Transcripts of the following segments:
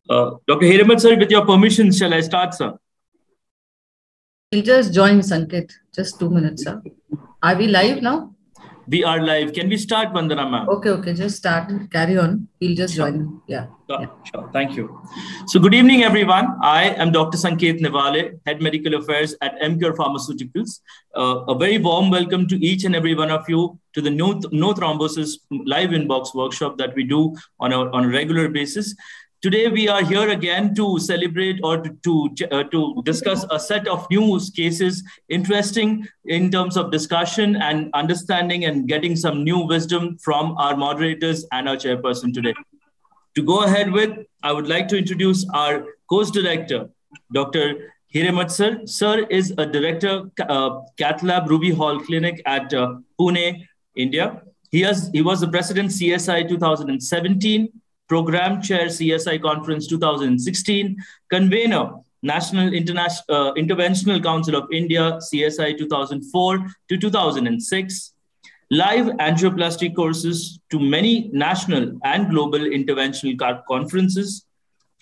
Dr. Hiramat sir, with your permission, shall I start, sir? We'll just join Sanket. Just 2 minutes, sir. Are we live now? We are live. Can we start, Vandana ma'am? Okay. Just start. Carry on. We'll just join. Yeah. Sure. Thank you. So good evening, everyone. I am Dr. Sanket Nevale, Head Medical Affairs at MCure Pharmaceuticals. A very warm welcome to each and every one of you to the No Thrombosis live inbox workshop that we do on a regular basis. Today, we are here again to celebrate or to discuss a set of new cases, interesting in terms of discussion and understanding and getting some new wisdom from our moderators and our chairperson today. To go ahead with, I would like to introduce our course director, Dr. Hiramat sir. Sir is a director, Cath Lab Ruby Hall Clinic at Pune, India. He was the president CSI 2017, Program Chair CSI Conference 2016, Convener National Interventional Council of India CSI 2004 to 2006, live angioplasty courses to many national and global interventional conferences,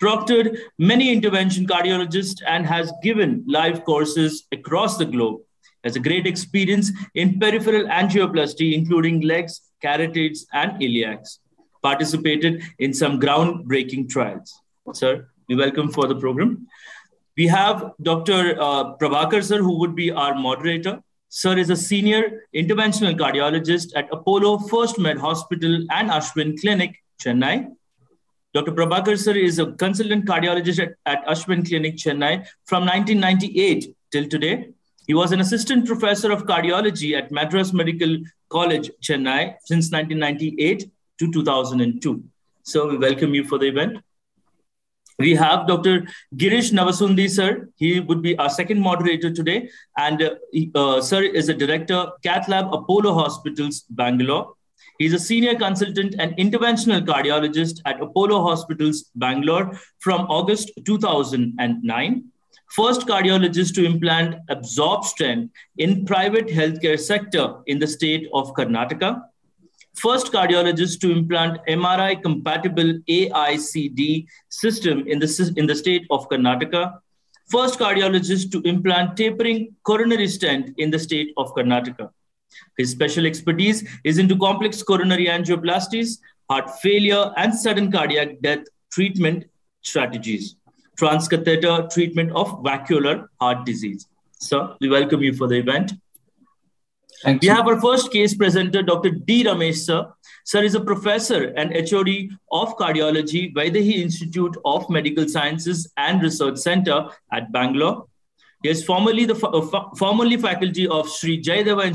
proctored many intervention cardiologists and has given live courses across the globe. Has a great experience in peripheral angioplasty, including legs, carotids, and iliacs. Participated in some groundbreaking trials. Sir, we welcome for the program. We have Dr. Prabhakar sir, who would be our moderator. Sir is a senior interventional cardiologist at Apollo First Med Hospital and Ashwin Clinic, Chennai. Dr. Prabhakar sir is a consultant cardiologist at Ashwin Clinic, Chennai from 1998 till today. He was an assistant professor of cardiology at Madras Medical College, Chennai since 1998 to 2002. So we welcome you for the event. We have Dr. Girish Navasundi, sir. He would be our second moderator today. And sir is a director, Cath Lab Apollo Hospitals, Bangalore. He's a senior consultant and interventional cardiologist at Apollo Hospitals, Bangalore from August 2009. First cardiologist to implant absorb stent in private healthcare sector in the state of Karnataka. First cardiologist to implant MRI-compatible AICD system in the state of Karnataka. First cardiologist to implant tapering coronary stent in the state of Karnataka. His special expertise is into complex coronary angioplasties, heart failure, and sudden cardiac death treatment strategies. Transcatheter treatment of vascular heart disease. So we welcome you for the event. We have our first case presenter, Dr. D. Ramesh, sir. Sir is a professor and HOD of cardiology, Vaidehi Institute of Medical Sciences and Research Center at Bangalore. He is formerly faculty of Sri Jayadeva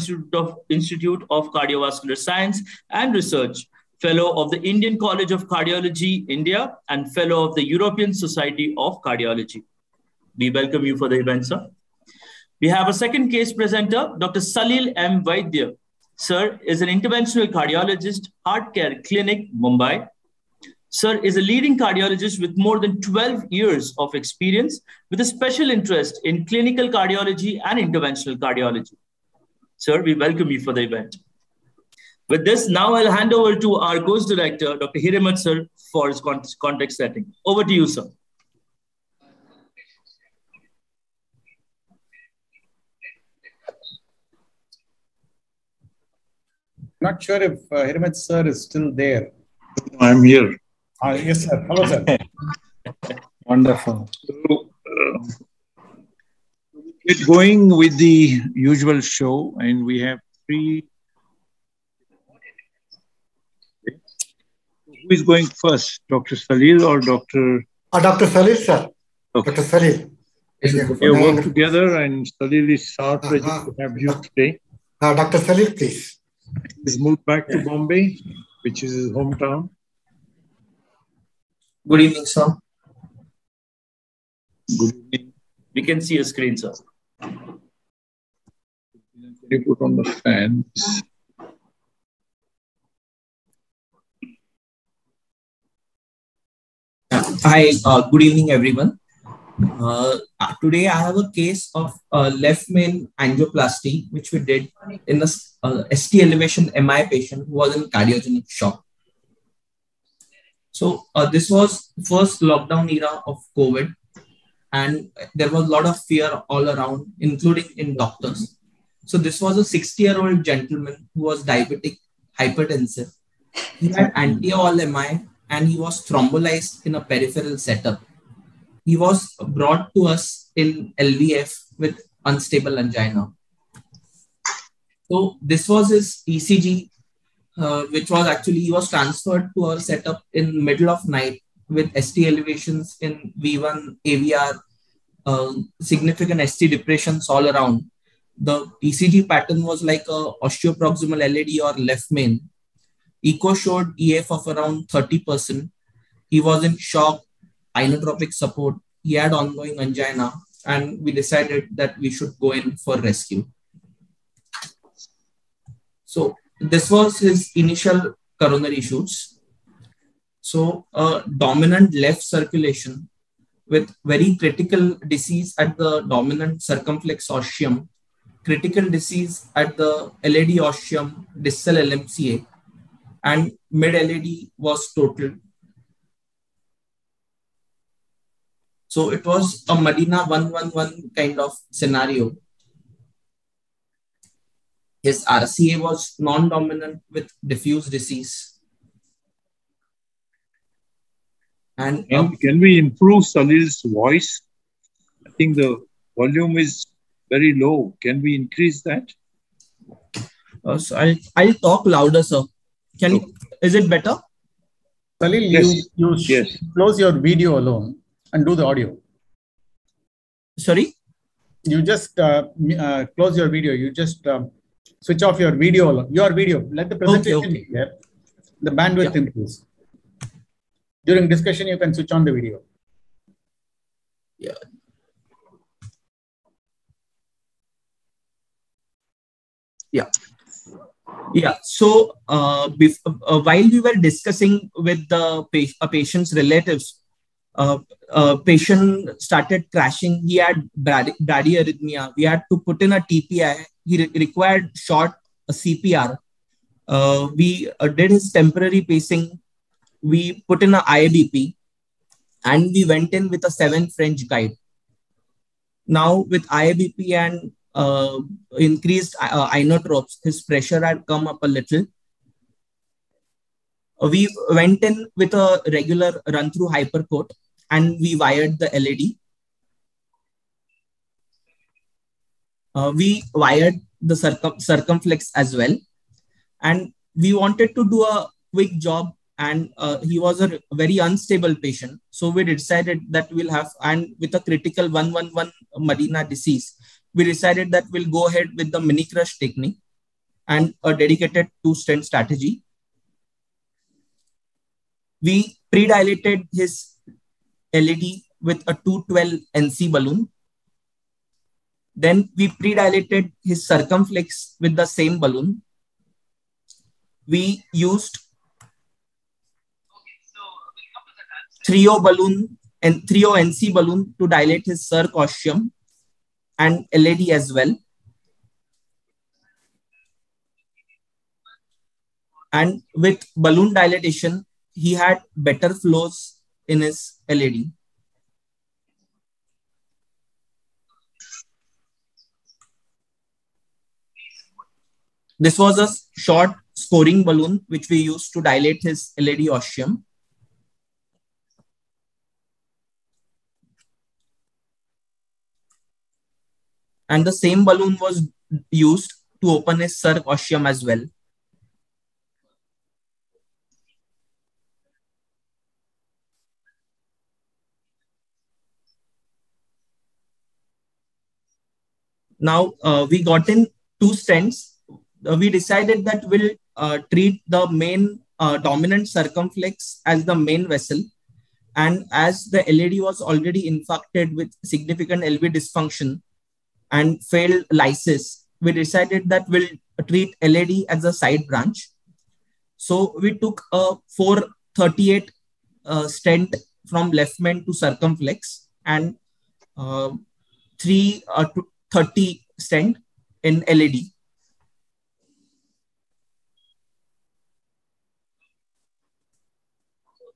Institute of Cardiovascular Science and Research, Fellow of the Indian College of Cardiology, India, and Fellow of the European Society of Cardiology. We welcome you for the event, sir. We have a second case presenter, Dr. Salil M. Vaidya. Sir is an interventional cardiologist, Heart Care Clinic, Mumbai. Sir is a leading cardiologist with more than 12 years of experience with a special interest in clinical cardiology and interventional cardiology. Sir, we welcome you for the event. With this, now I'll hand over to our course director, Dr. Hiramat sir, for his context setting. Over to you, sir. Not sure if Hiramat sir is still there. I'm here. Yes, sir. Hello, sir. Wonderful. So, get going with the usual show, and we have three. Who is going first, Dr. Salil or Dr. Dr. Salil, sir. Okay. Dr. Salil. We work together, and Salil is our pleasure to have you today. Dr. Salil, please. He's moved back to Bombay, which is his hometown. Good evening, sir. Good evening. We can see a screen, sir. Can you put on the fan? Hi, good evening, everyone. Today I have a case of left main angioplasty, which we did in a ST elevation MI patient who was in cardiogenic shock. So this was first lockdown era of COVID, and there was a lot of fear all around, including in doctors. So this was a 60-year-old gentleman who was diabetic, hypertensive. He had anti-all MI and he was thrombolized in a peripheral setup. He was brought to us in LVF with unstable angina. So this was his ECG, which was actually, he was transferred to our setup in middle of night with ST elevations in V1, AVR, significant ST depressions all around. The ECG pattern was like a osteoproximal LAD or left main. Echo showed EF of around 30%. He was in shock, inotropic support. He had ongoing angina, and we decided that we should go in for rescue. So this was his initial coronary shoots. So dominant left circulation with very critical disease at the dominant circumflex ostium, critical disease at the LAD ostium, distal LMCA, and mid LAD was total. So it was a Medina 111 kind of scenario. His RCA was non-dominant with diffuse disease. And can we improve Salil's voice? I think the volume is very low. Can we increase that? So I'll talk louder, sir. Is it better? Salil, Yes. you close your video alone and do the audio. Sorry? You just close your video. You just switch off your video alone. Your video. Let the presentation be there. The bandwidth improves. During discussion, you can switch on the video. Yeah. Yeah. So while we were discussing with the patient's relatives, patient started crashing. He had bradyarrhythmia. We had to put in a TPI. He required short CPR. We did his temporary pacing. We put in a IABP, and we went in with a 7 French guide. Now with IABP and increased inotropes, his pressure had come up a little. We went in with a regular run-through hypercoat, and we wired the LAD. We wired the circumflex as well. And we wanted to do a quick job, and he was a very unstable patient. So we decided that we'll have, and with a critical 111 Medina disease, we decided that we'll go ahead with the mini crush technique and a dedicated 2-stent strategy. We pre-dilated his LAD with a 212 NC balloon. Then we pre-dilated his circumflex with the same balloon. We used 3O balloon and 3O NC balloon to dilate his circ ostium and LAD as well. And with balloon dilatation, he had better flows in his LAD. This was a short scoring balloon which we used to dilate his LAD ostium. And the same balloon was used to open his circ ostium as well. Now we got in 2 stents. We decided that we'll treat the main dominant circumflex as the main vessel. And as the LAD was already infected with significant LV dysfunction and failed lysis, we decided that we'll treat LAD as a side branch. So we took a 438 stent from left main to circumflex and 330 stent in LAD.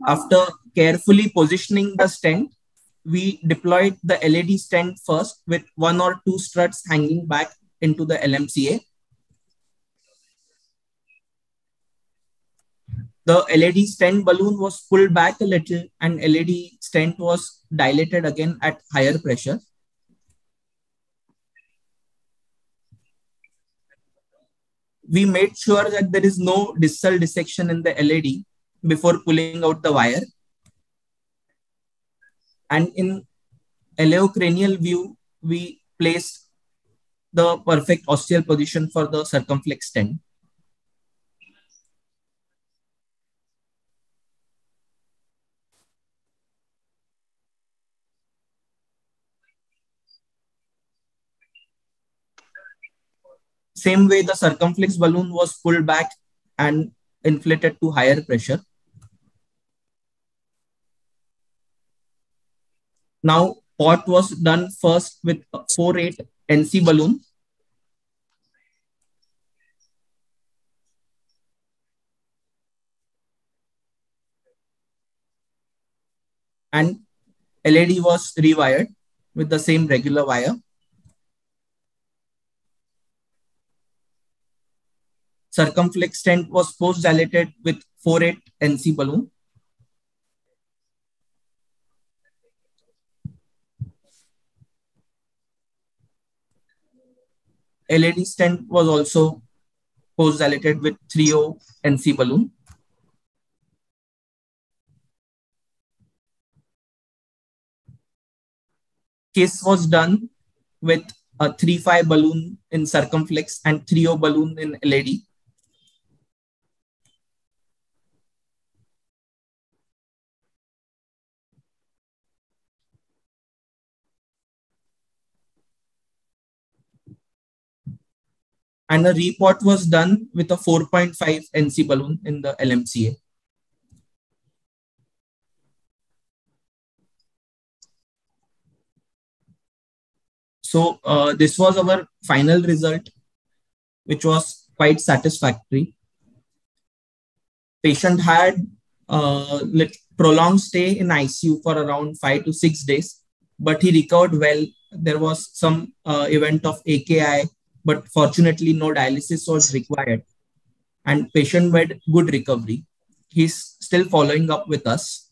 After carefully positioning the stent, we deployed the LED stent first with 1 or 2 struts hanging back into the LMCA. The LED stent balloon was pulled back a little and LED stent was dilated again at higher pressure. We made sure that there is no distal dissection in the LED before pulling out the wire. And in aleocranial view, we placed the perfect ostial position for the circumflex stent. Same way, the circumflex balloon was pulled back and inflated to higher pressure. Now, pot was done first with a 4/8 NC balloon. And LED was rewired with the same regular wire. Circumflex stent was post-dilated with 4/8 NC balloon. LED stent was also post-dilated with 3/0 NC balloon. Case was done with a 3/5 balloon in circumflex and 3/0 balloon in LED. And a report was done with a 4.5 NC balloon in the LMCA. So this was our final result, which was quite satisfactory. Patient had prolonged stay in ICU for around 5 to 6 days, but he recovered well. There was some event of AKI, but fortunately no dialysis was required and patient made good recovery. He's still following up with us.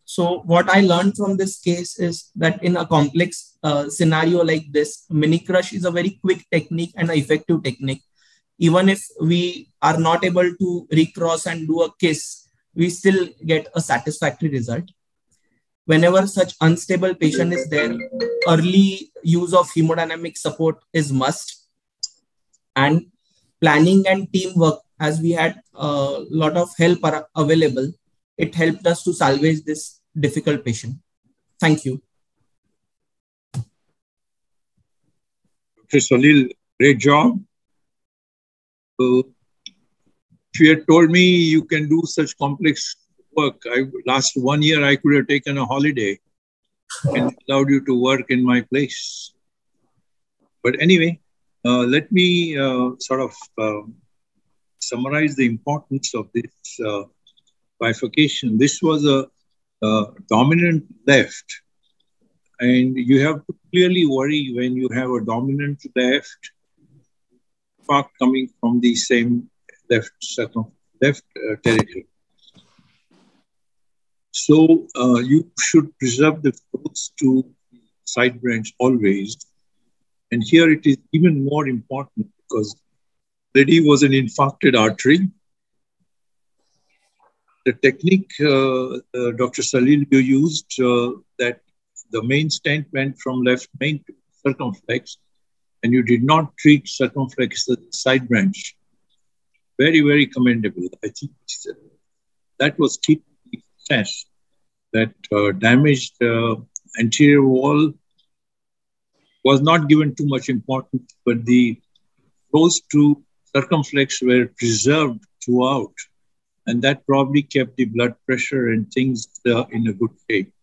So what I learned from this case is that in a complex scenario like this, mini crush is a very quick technique and an effective technique. Even if we are not able to recross and do a kiss, we still get a satisfactory result. Whenever such unstable patient is there, early use of hemodynamic support is must. And planning and teamwork, as we had a lot of help available, it helped us to salvage this difficult patient. Thank you. Dr. Salil, great job. If you had told me you can do such complex work, last 1 year I could have taken a holiday and allowed you to work in my place. But anyway, let me summarize the importance of this bifurcation. This was a dominant left, and you have to clearly worry when you have a dominant left part coming from the same left territory. So you should preserve the close to side branch always. And here it is even more important because already was an infarcted artery. The technique, Dr. Salil, you used that the main stent went from left main to circumflex, and you did not treat circumflex as a side branch. Very, very commendable. I think that was key to the success. That damaged anterior wall was not given too much importance, but the flows to circumflex were preserved throughout. And that probably kept the blood pressure and things in a good shape.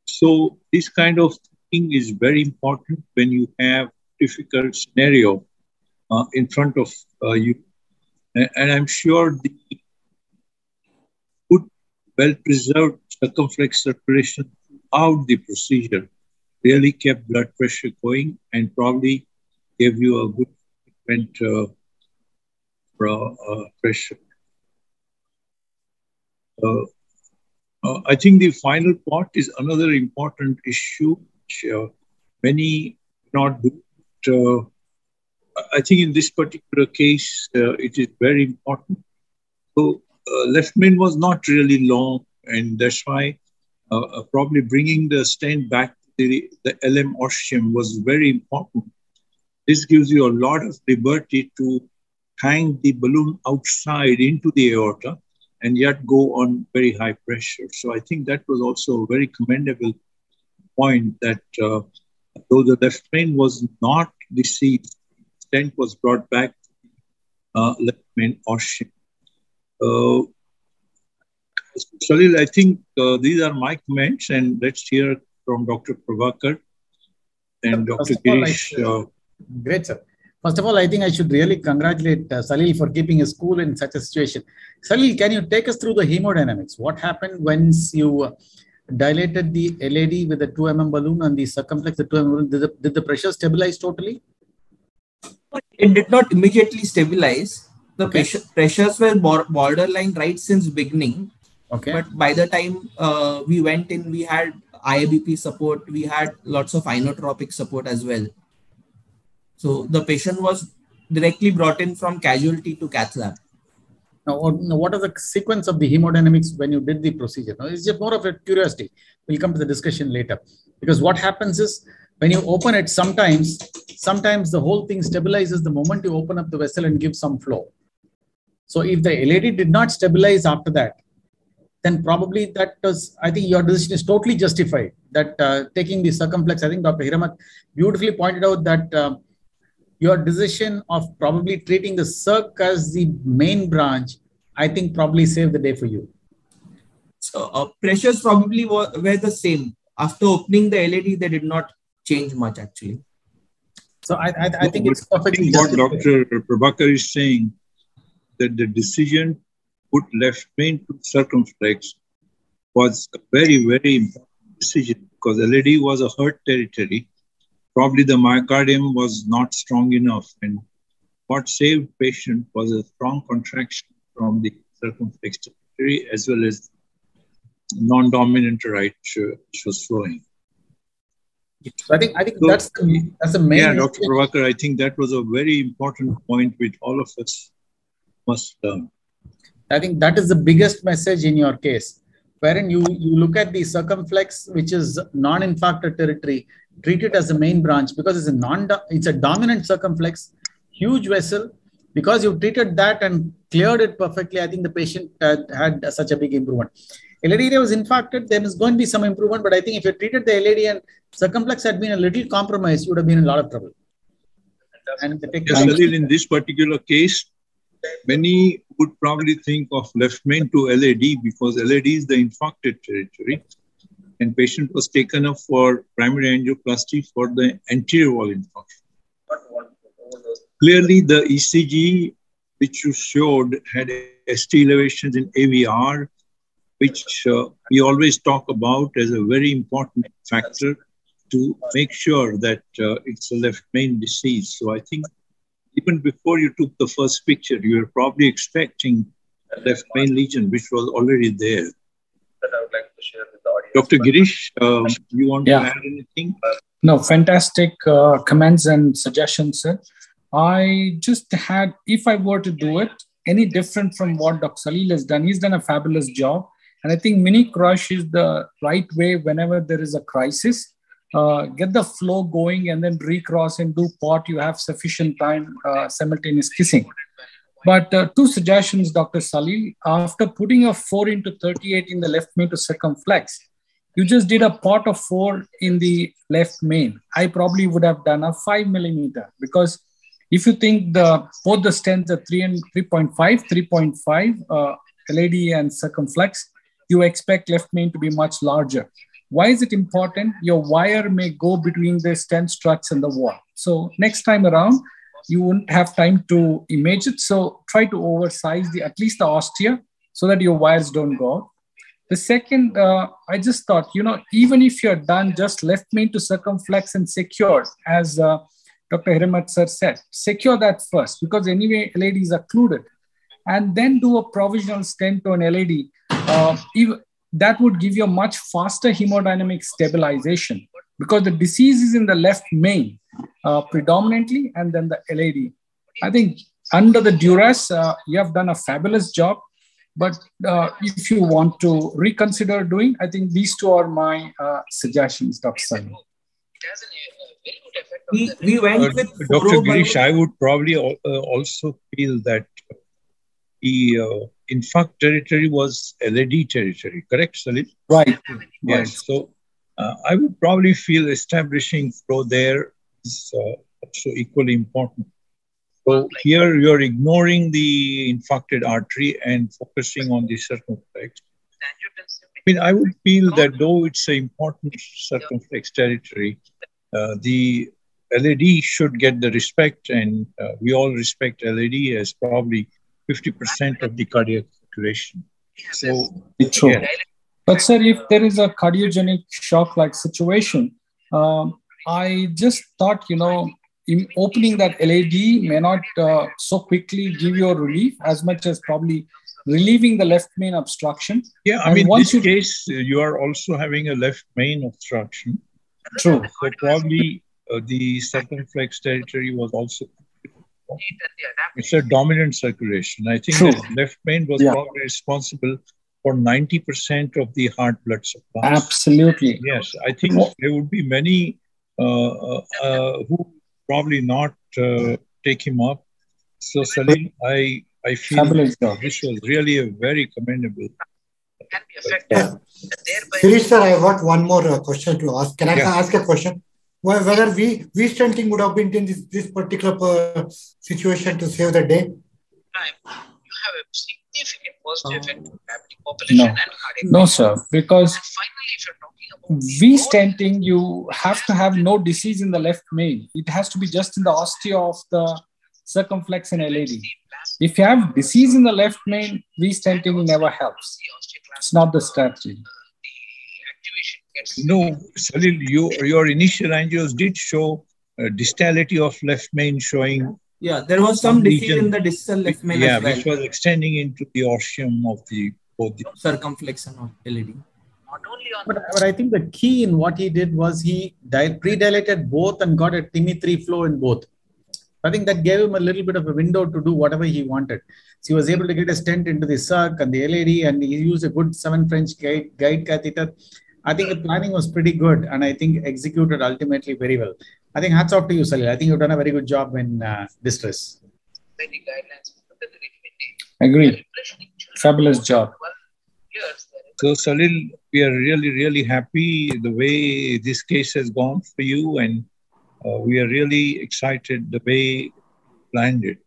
So this kind of thinking is very important when you have difficult scenario in front of you. And I'm sure the good, well-preserved circumflex circulation throughout the procedure really kept blood pressure going and probably gave you a good treatment pressure. I think the final part is another important issue which many not do. I think in this particular case, it is very important. So left main was not really long, and that's why probably bringing the stent back to the LM ostium was very important. This gives you a lot of liberty to hang the balloon outside into the aorta and yet go on very high pressure. So I think that was also a very commendable point that though the left main was not deceased, stent was brought back to left main ostium. Salil, I think these are my comments, and let's hear from Dr. Prabhakar and Dr. Girish. Great, sir. First of all, I think I should really congratulate Salil for keeping his cool in such a situation. Salil, can you take us through the hemodynamics? What happened once you dilated the LAD with the 2 mm balloon and the circumflex, the 2 mm balloon? Did the pressure stabilize totally? It did not immediately stabilize. The pressures were borderline right since beginning. Okay. But by the time we went in, we had IABP support. We had lots of inotropic support as well. So the patient was directly brought in from casualty to cath lab. Now, what are the sequence of the hemodynamics when you did the procedure? Now, it's just more of a curiosity. We'll come to the discussion later. Because what happens is, when you open it, sometimes the whole thing stabilizes the moment you open up the vessel and give some flow. So if the LAD did not stabilize after that, then probably that was, I think your decision is totally justified. That taking the circumflex, I think Dr. Hiramat beautifully pointed out that your decision of probably treating the circ as the main branch, I think probably saved the day for you. So pressures probably were the same. After opening the LAD, they did not change much actually. So I think it's perfectly what Dr. Prabhakar is saying, that the decision to put left main to circumflex was a very, very important decision because LAD was a hurt territory. Probably the myocardium was not strong enough, and what saved patient was a strong contraction from the circumflex territory as well as non-dominant right which was flowing. So I think so, that's the main. Yeah, Dr. Prabhakar, I think that was a very important point which all of us must learn. I think that is the biggest message in your case, wherein you look at the circumflex, which is non-infarcted territory, treat it as the main branch because it's a dominant circumflex, huge vessel. Because you treated that and cleared it perfectly, I think the patient had such a big improvement. LAD area was infarcted, there is going to be some improvement, but I think if you treated the LAD and circumflex had been a little compromised, you would have been in a lot of trouble. And yes, Salil, in this particular case, many would probably think of left main to LAD because LAD is the infarcted territory, and patient was taken up for primary angioplasty for the anterior wall infarction. Clearly, the ECG which you showed had ST elevations in AVR, which we always talk about as a very important factor to make sure that it's a left main disease. So I think even before you took the first picture, you were probably expecting a left main lesion, which was already there. That I would like to share with the audience. Dr. Girish, you want to add anything? No, fantastic comments and suggestions, sir. I just had, if I were to do it, any different from what Dr. Salil has done, he's done a fabulous job. And I think mini crush is the right way whenever there is a crisis. Get the flow going and then recross and do pot. You have sufficient time, simultaneous kissing. But two suggestions, Dr. Salil. After putting a 4 into 38 in the left main to circumflex, you just did a pot of 4 in the left main. I probably would have done a 5 millimeter because if you think both the stents are 3.5 LAD and circumflex, you expect left main to be much larger. Why is it important? Your wire may go between the stent struts and the wall. So next time around, you won't have time to image it. So try to oversize at least the ostia so that your wires don't go out. The second, I just thought, even if you're done just left main to circumflex and secured, as Dr. Hiramat sir said, secure that first because anyway, LADs are occluded. And then do a provisional stent to an LAD. That would give you a much faster hemodynamic stabilization because the disease is in the left main predominantly and then the LAD. I think under the duress, you have done a fabulous job. But if you want to reconsider doing, I think these two are my suggestions, Dr. Sunny. We went with Dr. Girish, I would probably also feel that the infarct territory was LAD territory, correct, Salil? Right. Yes. Right. So I would probably feel establishing flow there is also equally important. So here you're ignoring the infarcted artery and focusing on the circumflex. I would feel that though it's an important circumflex territory, the LAD should get the respect, and we all respect LAD as probably 50% of the cardiac circulation. So, true. Yeah. But sir, if there is a cardiogenic shock-like situation, I just thought, in opening that LAD may not so quickly give you a relief as much as probably relieving the left main obstruction. Yeah, in this case, you are also having a left main obstruction. True. So probably the circumflex territory was also, it's a dominant circulation. I think the left main was probably responsible for 90% of the heart blood supply. Absolutely. Yes, I think there would be many who probably not take him up. So Salil, I feel this was really a very commendable. Girish sir, I got one more question to ask. Can I ask a question? Whether stenting would have been in this particular situation to save the day? You have a significant positive effect on diabetic population and cardiac. No, sir, because stenting, you have to have no disease in the left main. It has to be just in the ostia of the circumflex and LAD. If you have disease in the left main, stenting never helps. It's not the strategy. No, Salil, your initial angios did show distality of left main showing. Yeah, there was some disease in the distal left main as well. Which was extending into the ostium of both the circumflex and LAD. But I think the key in what he did was he pre-dilated both and got a TIMI3 flow in both. I think that gave him a little bit of a window to do whatever he wanted. So he was able to get a stent into the circ and the LAD, and he used a good 7 French guide catheter. I think the planning was pretty good, and I think executed ultimately very well. I think hats off to you, Salil. I think you've done a very good job in distress. Agreed. Fabulous job. So Salil, we are really, really happy the way this case has gone for you, and we are really excited the way you planned it.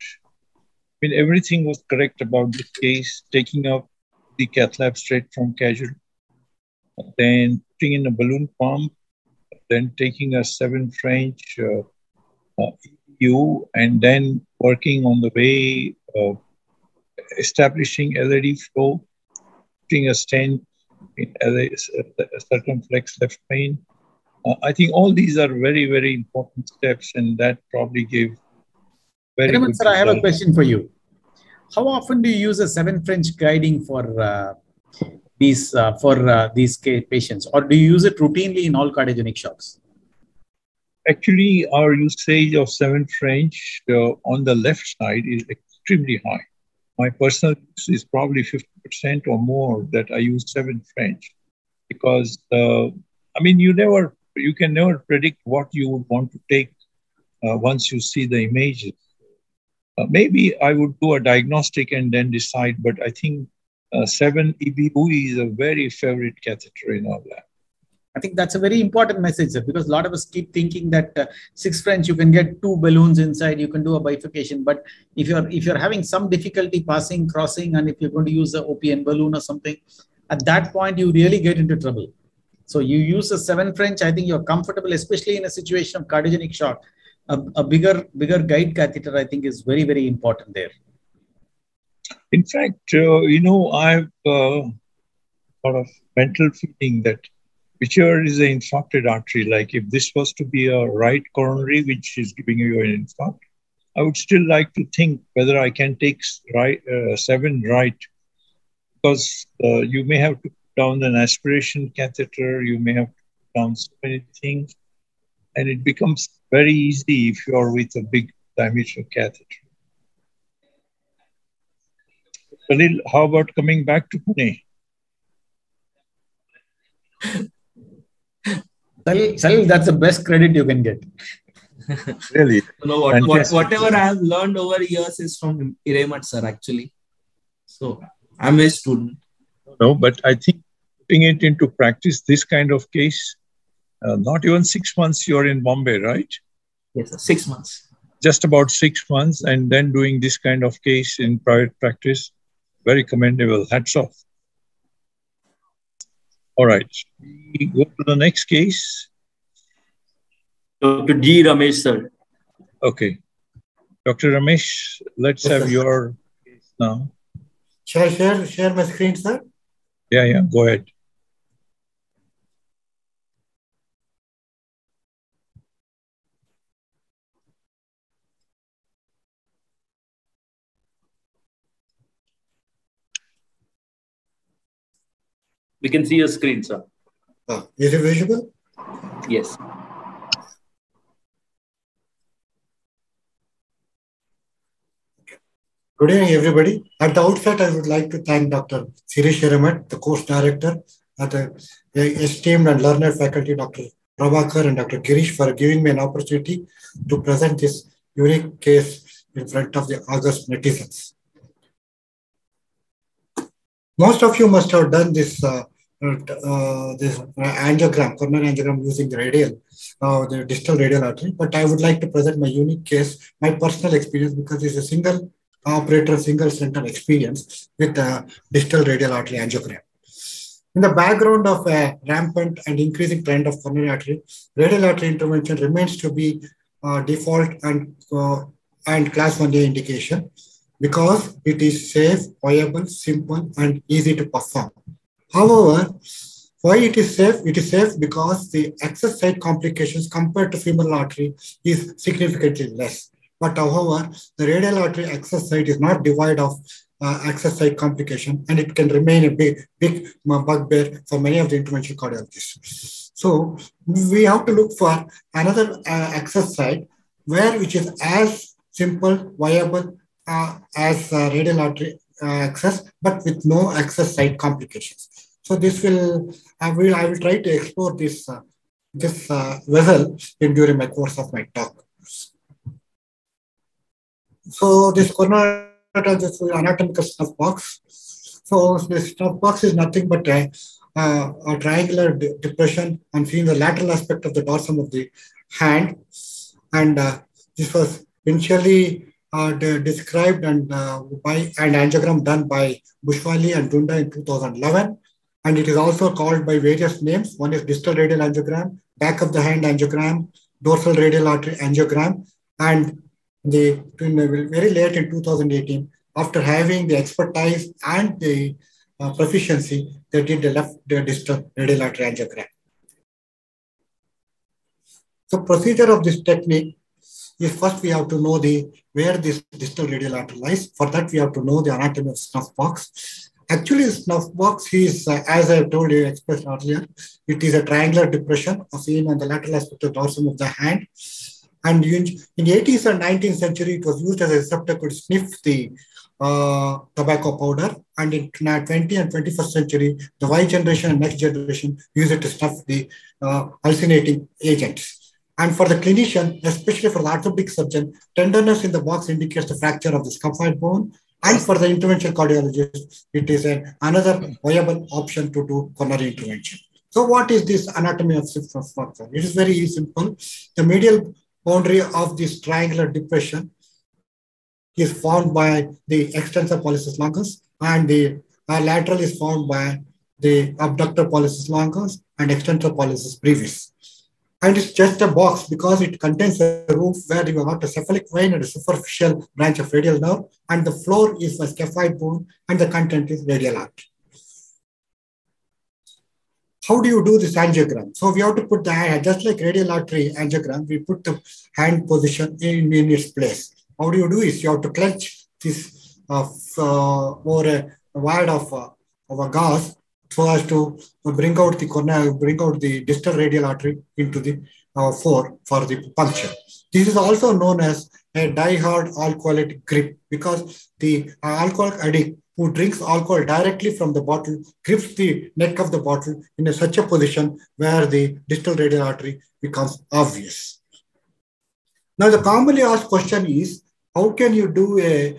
Everything was correct about this case, taking up the cath lab straight from casual, then putting in a balloon pump, then taking a 7 French EU, and then working on the way of establishing LAD flow, putting a stent in circumflex left main. I think all these are very, very important steps, and that probably gave very good sir, I have a question for you. How often do you use a 7 French guiding for these patients, or do you use it routinely in all cardiogenic shocks? Actually, our usage of 7 French on the left side is extremely high. My personal use is probably 50% or more that I use 7 French, because you can never predict what you would want to take once you see the images. Maybe I would do a diagnostic and then decide, but I think 7 EBUE is a very favorite catheter in our lab. I think that's a very important message, sir, because a lot of us keep thinking that 6 French, you can get 2 balloons inside, you can do a bifurcation. But if you're having some difficulty passing, crossing, and if you're going to use the OPN balloon or something, at that point, you really get into trouble. So you use a 7 French, I think you're comfortable, especially in a situation of cardiogenic shock. A bigger guide catheter, I think, is very, very important there. In fact, I've sort of mental feeling that whichever is the infarcted artery, like if this was to be a right coronary, which is giving you an infarct, I would still like to think whether I can take 7 right, because you may have to put down an aspiration catheter, you may have to put down so many things, and it becomes very easy if you are with a big diameter catheter. Salil, how about coming back to Pune? Salil, that's the best credit you can get. Really? No, whatever I have learned over years is from Iramat sir, actually. So I'm a student. No, but I think putting it into practice, this kind of case, not even 6 months you're in Bombay, right? Yes, sir. 6 months. Just about 6 months, and then doing this kind of case in private practice, very commendable. Hats off. All right, we go to the next case. Dr. G. Ramesh, sir. Okay. Dr. Ramesh, let's have your case now. Shall I share my screen, sir? Yeah, go ahead. We can see your screen, sir. Is it visible? Yes. Good evening, everybody. At the outset, I would like to thank Dr. Sirish Sheramat, the course director, and the esteemed and learned faculty, Dr. Prabhakar and Dr. Girish, for giving me an opportunity to present this unique case in front of the august netizens. Most of you must have done this angiogram, coronary angiogram using the radial, the distal radial artery, but I would like to present my unique case, my personal experience, because it's a single operator, single center experience with the distal radial artery angiogram. In the background of a rampant and increasing trend of coronary artery, radial artery intervention remains to be default and class 1A indication because it is safe, viable, simple, and easy to perform. However, why it is safe? It is safe because the access site complications compared to femoral artery is significantly less. But however, the radial artery access site is not devoid of access site complication, and it can remain a big bugbear for many of the interventional cardiologists. So we have to look for another access site which is as simple, viable as radial artery access, but with no access site complications. So this I will try to explore this vessel during my course of my talk. So this coronary is anatomical snuff box. So this snuff box is nothing but a triangular depression and seeing the lateral aspect of the dorsum of the hand. And this was initially described and by an angiogram done by Bushwali and Dunda in 2011. And it is also called by various names. One is distal radial angiogram, back of the hand angiogram, dorsal radial artery angiogram, and very late in 2018, after having the expertise and the proficiency, they did the distal radial artery angiogram. So procedure of this technique is first we have to know where this distal radial artery lies. For that, we have to know the anatomy of snuff box. Actually, snuff box is, as I told you, expressed earlier, it is a triangular depression seen on the lateral aspect of the dorsum of the hand. And in the 80s and 19th century, it was used as a receptacle to sniff the tobacco powder. And in 20th and 21st century, the Y generation and next generation use it to snuff the hallucinating agents. And for the clinician, especially for the orthopedic surgeon, tenderness in the box indicates the fracture of the scaphoid bone. And for the interventional cardiologist, it is another viable option to do coronary intervention. So what is this anatomy of snuff box? It is very simple. The medial boundary of this triangular depression is formed by the extensor pollicis longus, and the lateral is formed by the abductor pollicis longus and extensor pollicis brevis. And it's just a box because it contains a roof where you have got a cephalic vein and a superficial branch of radial nerve, and the floor is a scaphoid bone, and the content is radial artery. How do you do this angiogram? So we have to put the hand, just like radial artery angiogram, we put the hand position in its place. How do you do is you have to clench this over a wad of a gauze so as to bring out the cornea, bring out the distal radial artery into the fore for the puncture. This is also known as a die-hard alcoholic grip because the alcoholic addict who drinks alcohol directly from the bottle grips the neck of the bottle in such a position where the distal radial artery becomes obvious. Now, the commonly asked question is, how can you do a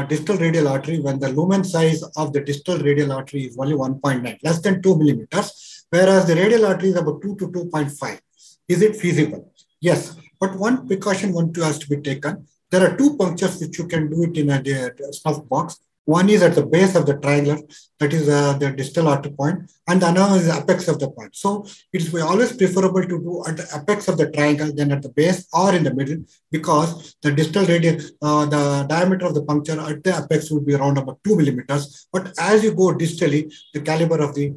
distal radial artery when the lumen size of the distal radial artery is only 1.9, less than 2 millimeters, whereas the radial artery is about 2 to 2.5? Is it feasible? Yes, but one precaution has to be taken. There are two punctures which you can do it in a snuff box. One is at the base of the triangular, that is the distal artery point, and the other is the apex of the point. So it's always preferable to do at the apex of the triangle than at the base or in the middle, because the distal radial, the diameter of the puncture at the apex would be around about 2 millimeters. But as you go distally, the caliber of the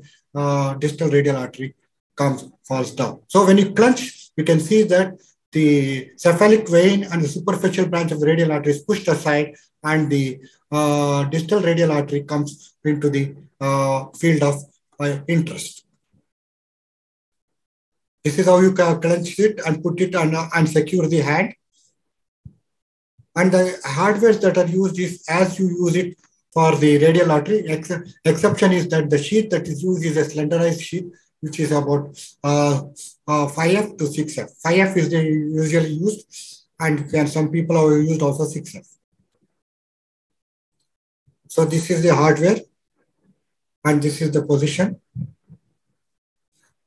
distal radial artery falls down. So when you clench, you can see that the cephalic vein and the superficial branch of the radial artery is pushed aside, and the distal radial artery comes into the field of interest. This is how you can clench it and put it and secure the hand. And the hardware that are used is as you use it for the radial artery. Exception is that the sheath that is used is a slenderized sheath, which is about 5F to 6F. 5F is usually used, and some people have used also 6F. So this is the hardware, and this is the position.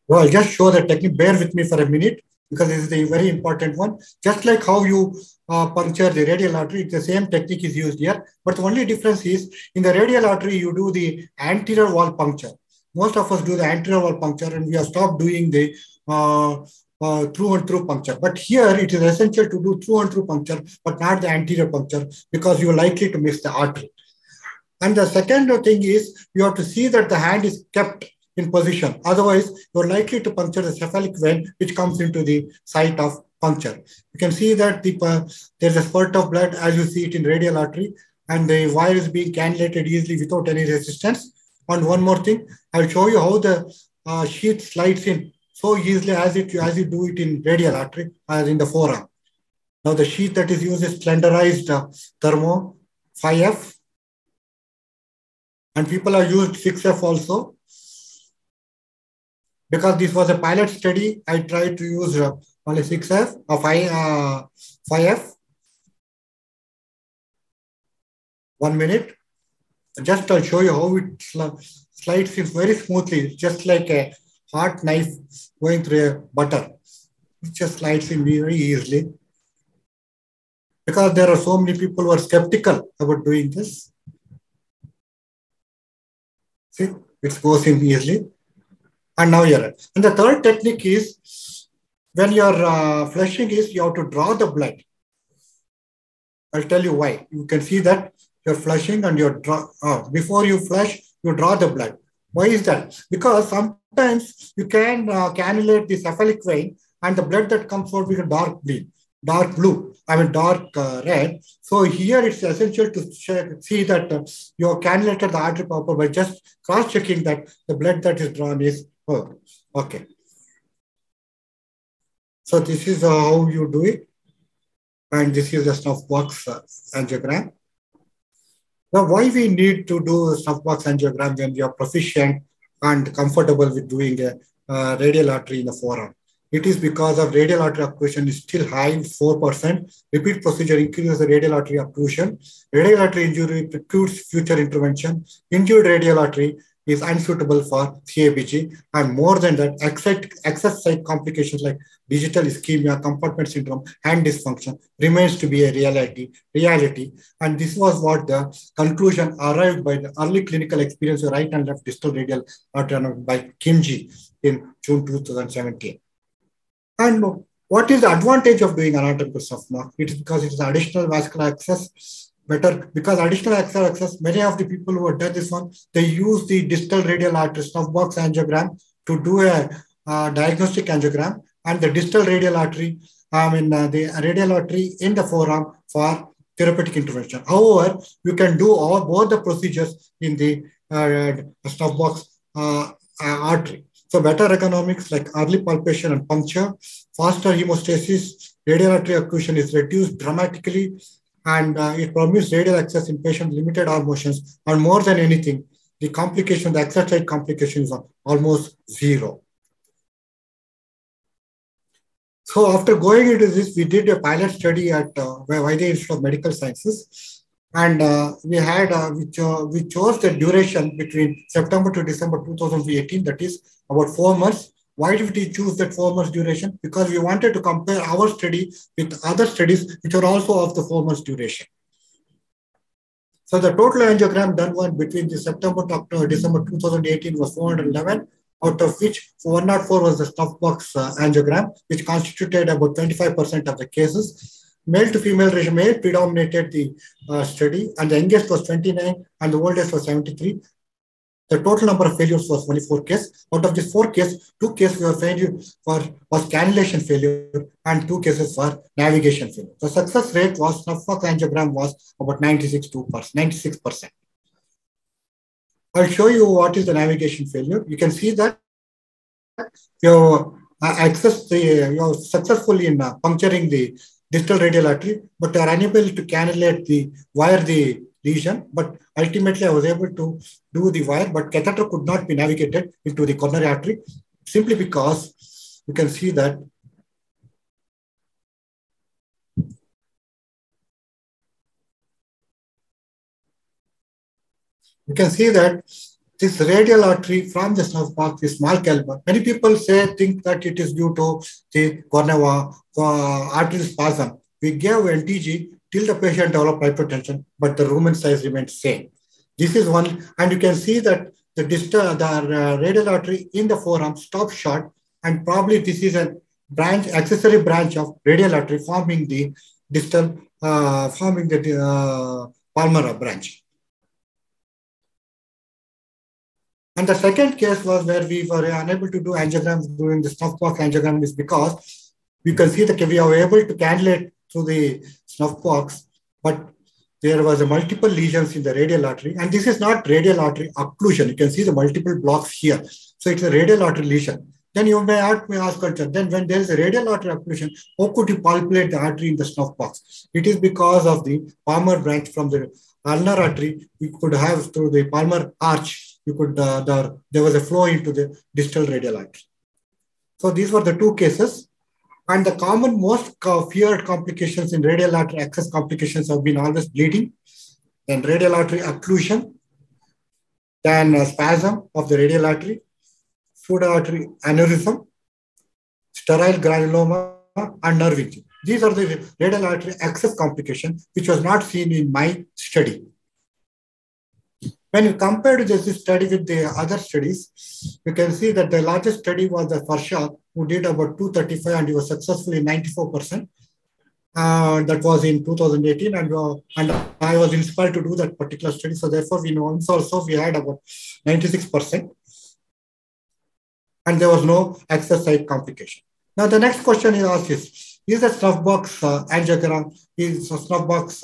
Well, I'll just show the technique. Bear with me for a minute, because this is a very important one. Just like how you puncture the radial artery, the same technique is used here. But the only difference is, in the radial artery, you do the anterior wall puncture. Most of us do the anterior wall puncture, and we have stopped doing the through and through puncture. But here it is essential to do through and through puncture, but not the anterior puncture, because you are likely to miss the artery. And the second thing is, you have to see that the hand is kept in position. Otherwise, you're likely to puncture the cephalic vein, which comes into the site of puncture. You can see that there's a spurt of blood, as you see it in radial artery, and the wire is being cannulated easily without any resistance. And one more thing, I'll show you how the sheath slides in so easily as you do it in radial artery, as in the forearm. Now, the sheath that is used is slenderized thermo 5F. And people have used 6F also. Because this was a pilot study, I tried to use only 6F or 5F. 1 minute. Just I'll show you how it slides in very smoothly, just like a hot knife going through a butter. It just slides in very easily. Because there are so many people who are skeptical about doing this. See, it goes in easily. And now you're at. And the third technique is, when you're flushing, is you have to draw the blood. I'll tell you why. You can see that you're flushing and before you flush, you draw the blood. Why is that? Because sometimes you can cannulate the cephalic vein, and the blood that comes out becomes dark red. So here it's essential to see that you have cannulated the artery proper by just cross-checking that the blood that is drawn is okay. So this is how you do it. And this is a snuff box angiogram. Now, why we need to do a snuff box angiogram when we are proficient and comfortable with doing a radial artery in the forearm? It is because of radial artery occlusion is still high, 4%. Repeat procedure increases the radial artery occlusion. Radial artery injury precludes future intervention. Injured radial artery is unsuitable for CABG, and more than that, excess site complications like digital ischemia, compartment syndrome, hand dysfunction remains to be a reality. And this was what the conclusion arrived by the early clinical experience of right and left distal radial artery by Kimji in June 2017. And what is the advantage of doing anatomical snuff mark? It is because it is additional vascular access. Better because additional vascular access, many of the people who have done this one, they use the distal radial artery snuff box angiogram to do a diagnostic angiogram, and the distal radial artery, the radial artery in the forearm for therapeutic intervention. However, you can do both the procedures in the snuff box artery. So better ergonomics like early palpation and puncture, faster hemostasis, radial artery occlusion is reduced dramatically, and it permits radial access in patients with limited arm motions. And more than anything, the complication, the access site complications are almost zero. So after going into this, we did a pilot study at Vaidya Institute of Medical Sciences. And we chose the duration between September to December 2018, that is about 4 months. Why did we choose that 4 months duration? Because we wanted to compare our study with other studies which are also of the 4 months duration. So the total angiogram done between the September to December 2018 was 411, out of which 104 was the snuff box angiogram, which constituted about 25% of the cases. Male to female ratio, male predominated the study, and the youngest was 29 and the oldest was 73. The total number of failures was only 4 cases. Out of these 4 cases, 2 cases were failure was cannulation failure and 2 cases were navigation failure. The success rate was snuff box angiogram was about 96%. I'll show you what is the navigation failure. You can see that you're successful in puncturing the distal radial artery, but are unable to cannulate the lesion. But ultimately, I was able to do the wire, but catheter could not be navigated into the coronary artery simply because you can see that this radial artery from the snuff box is small caliber. Many people think that it is due to the coronary artery spasm. We gave LTG till the patient developed hypertension, but the lumen size remained same. This is one, and you can see that the radial artery in the forearm stops short, and probably this is a accessory branch of radial artery forming the distal, palmar branch. And the second case was where we were unable to do angiograms during the snuff box angiogram is because you can see that we are able to cannulate through the snuff box, but there was a multiple lesions in the radial artery. And this is not radial artery occlusion. You can see the multiple blocks here. So it's a radial artery lesion. Then you may ask, then when there is a radial artery occlusion, how could you palpate the artery in the snuff box? It is because of the palmar branch from the ulnar artery. You could have through the palmar arch, you could there was a flow into the distal radial artery. So these were the 2 cases. And the common most feared complications in radial artery access complications have been always bleeding, then radial artery occlusion, then spasm of the radial artery, pseudo artery aneurysm, sterile granuloma, and nerve injury. These are the radial artery access complications, which was not seen in my study. When you compare this study with the other studies, you can see that the largest study was the Farsha, who did about 235 and he was successful in 94%. That was in 2018, and I was inspired to do that particular study. So therefore, we know also we had about 96%. And there was no access site complication. Now, the next question is asked is the snuff box angiogram, is a snuff box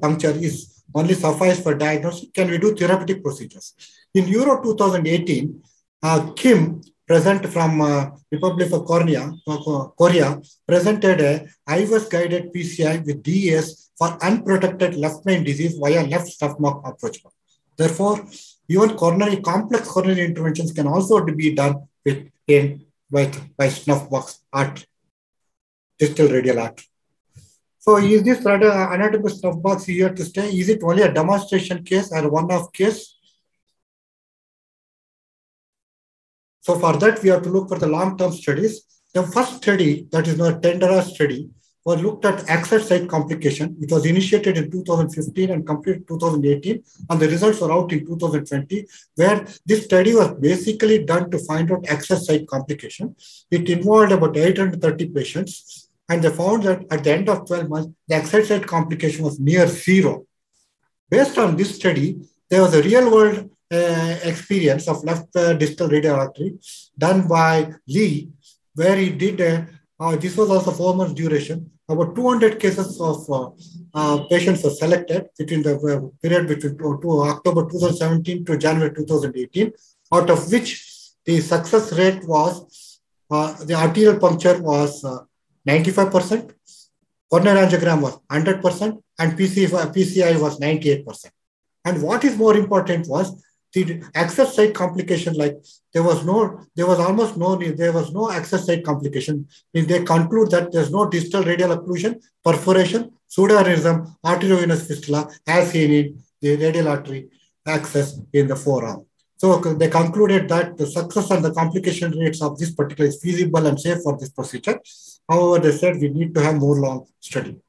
puncture is only suffice for diagnosis? Can we do therapeutic procedures? In Euro 2018, Kim, present from Republic of Korea, presented a IVUS-guided PCI with DES for unprotected left main disease via left snuff box approach. Therefore, even complex coronary interventions can also be done by snuff box artery, distal radial artery. So is this anatomical snuff box here to stay? Is it only a demonstration case or one-off case? So for that, we have to look for the long-term studies. The first study, that is not Tendera study, was looked at access site complication, which was initiated in 2015 and completed in 2018, and the results were out in 2020, where this study was basically done to find out access site complication. It involved about 830 patients, and they found that at the end of 12 months, the access site complication was near zero. Based on this study, there was a real-world experience of left distal radial artery done by Lee, where he did, this was also 4 months duration. About 200 cases of patients were selected between the period between October 2017 to January 2018, out of which the success rate was, the arterial puncture was 95%, coronary angiogram was 100%, and PCI was 98%. And what is more important was the access site complication, like there was no access site complication. If they conclude that there's no distal radial occlusion, perforation, pseudoaneurysm, arteriovenous fistula, as seen in the radial artery access in the forearm. So they concluded that the success and the complication rates of this particular is feasible and safe for this procedure. However, they said we need to have more long study.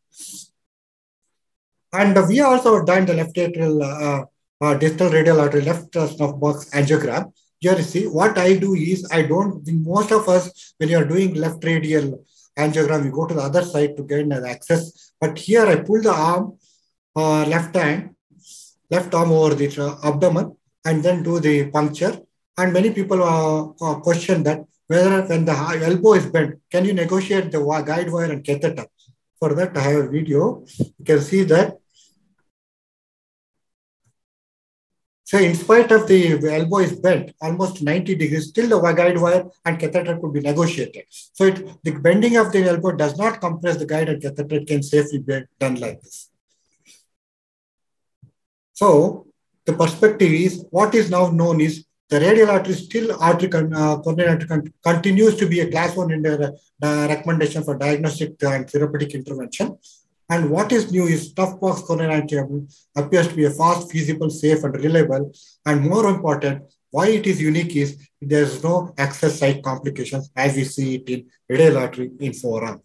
And we also done the left atrial distal radial artery left snuff box angiogram. Here you see what I do is most of us, when you are doing left radial angiogram, you go to the other side to gain access. But here I pull the arm, left arm over the abdomen and then do the puncture. And many people question that whether when the elbow is bent, can you negotiate the guide wire and catheter? For that, I have a video. You can see that. So in spite of the elbow is bent almost 90 degrees, still the guide wire and catheter could be negotiated. So the bending of the elbow does not compress the guide and catheter. It can safely be done like this. So the perspective is what is now known is the radial artery still coronary artery continues to be a class 1 in the recommendation for diagnostic and therapeutic intervention. And what is new is snuff box coronary angiogram appears to be a fast, feasible, safe, and reliable. And more important, why it is unique is there is no access site complications as we see it in radial artery in forearm.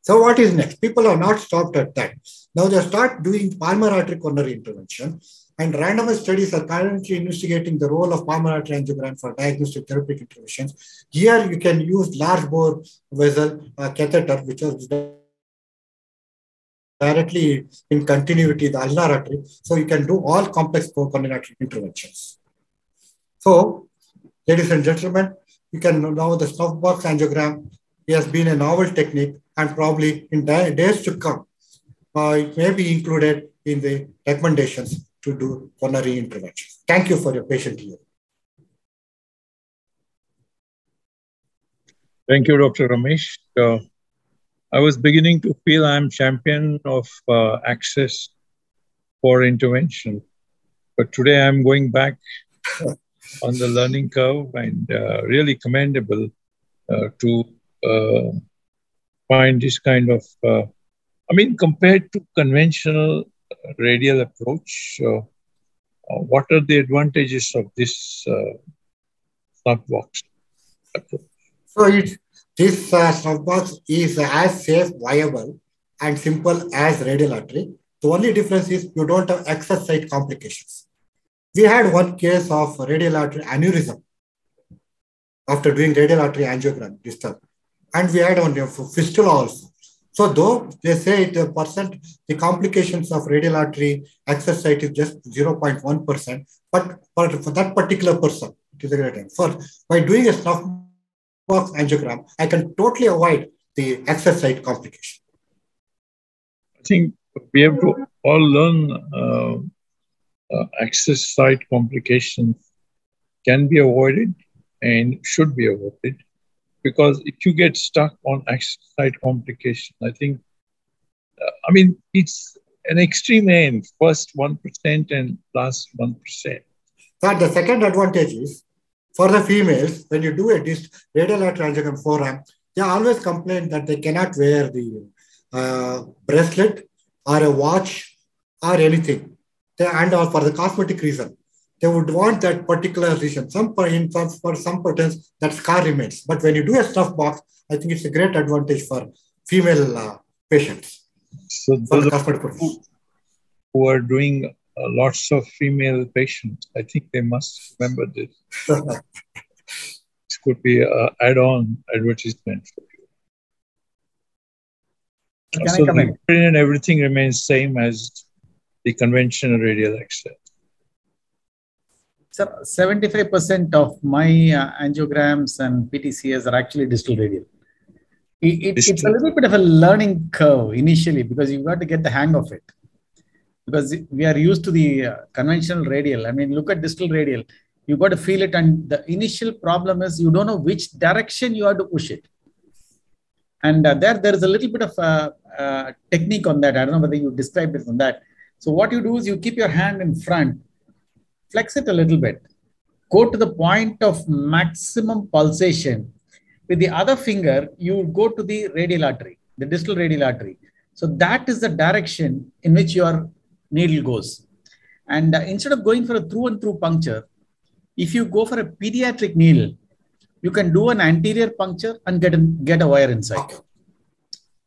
So what is next? People are not stopped at that. Now they start doing pulmonary artery coronary intervention. And randomized studies are currently investigating the role of pulmonary artery angiogram for diagnostic therapeutic interventions. Here you can use large bore vessel catheter, which is directly in continuity the ulnar artery. So you can do all complex coronary artery interventions. So, ladies and gentlemen, you can know the snuff box angiogram has been a novel technique, and probably in days to come, it may be included in the recommendations to do coronary interventions. Thank you for your patient hearing. Thank you, Dr. Ramesh. I was beginning to feel I'm champion of access for intervention, but today I'm going back on the learning curve, and really commendable to find this kind of, compared to conventional radial approach, what are the advantages of this snuff box approach? So this snuff box is as safe, viable, and simple as radial artery. The only difference is you don't have access site complications. We had one case of radial artery aneurysm after doing radial artery angiogram distal, and we had on fistula also. So though they say the complications of radial artery access site is just 0.1%, but for that particular person, it is a great thing. By doing a snuff box angiogram, I can totally avoid the access site complication. I think we have to all learn access site complications can be avoided and should be avoided, because if you get stuck on access site complication, I think, it's an extreme end, first 1% and last 1%. But the second advantage is, for the females, when you do a radial artery angiogram forearm, they always complain that they cannot wear the bracelet or a watch or anything. And for the cosmetic reason, they would want that particular region. For some patients, that scar remains. But when you do a stuff box, I think it's a great advantage for female patients. So those who are doing lots of female patients, I think they must remember this. This could be an add-on advertisement for you. Can so I come in? And everything remains same as the conventional radial access. So 75% of my angiograms and PTCS are actually distal radial. It's a little bit of a learning curve initially because you've got to get the hang of it. Because we are used to the conventional radial. I mean, look at distal radial. You've got to feel it. And the initial problem is you don't know which direction you have to push it. And there is a little bit of technique on that. I don't know whether you described it on that. So what you do is you keep your hand in front, flex it a little bit, go to the point of maximum pulsation. With the other finger, you go to the radial artery, the distal radial artery. So that is the direction in which your needle goes. And instead of going for a through and through puncture, if you go for a pediatric needle, you can do an anterior puncture and get a wire inside.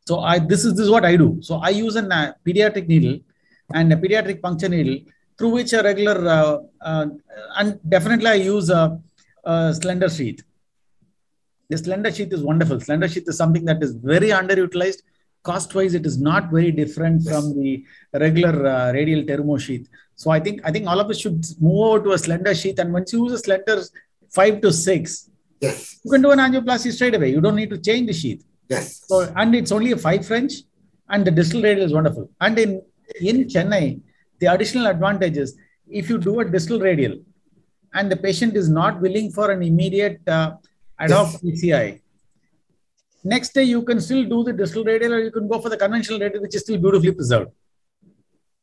So this is what I do. So I use a pediatric needle and a pediatric puncture needle through which a regular, and definitely I use a slender sheath. The slender sheath is wonderful. Slender sheath is something that is very underutilized. Cost-wise, it is not very different from the regular radial Terumo sheath. So I think all of us should move over to a slender sheath. And once you use a slender 5 to 6, yes, you can do an angioplasty straight away. You don't need to change the sheath. Yes. So, and it's only a 5 French, and the distal radial is wonderful. And in Chennai, the additional advantage is if you do a distal radial and the patient is not willing for an immediate ad hoc PCI, next day you can still do the distal radial or you can go for the conventional radial, which is still beautifully preserved.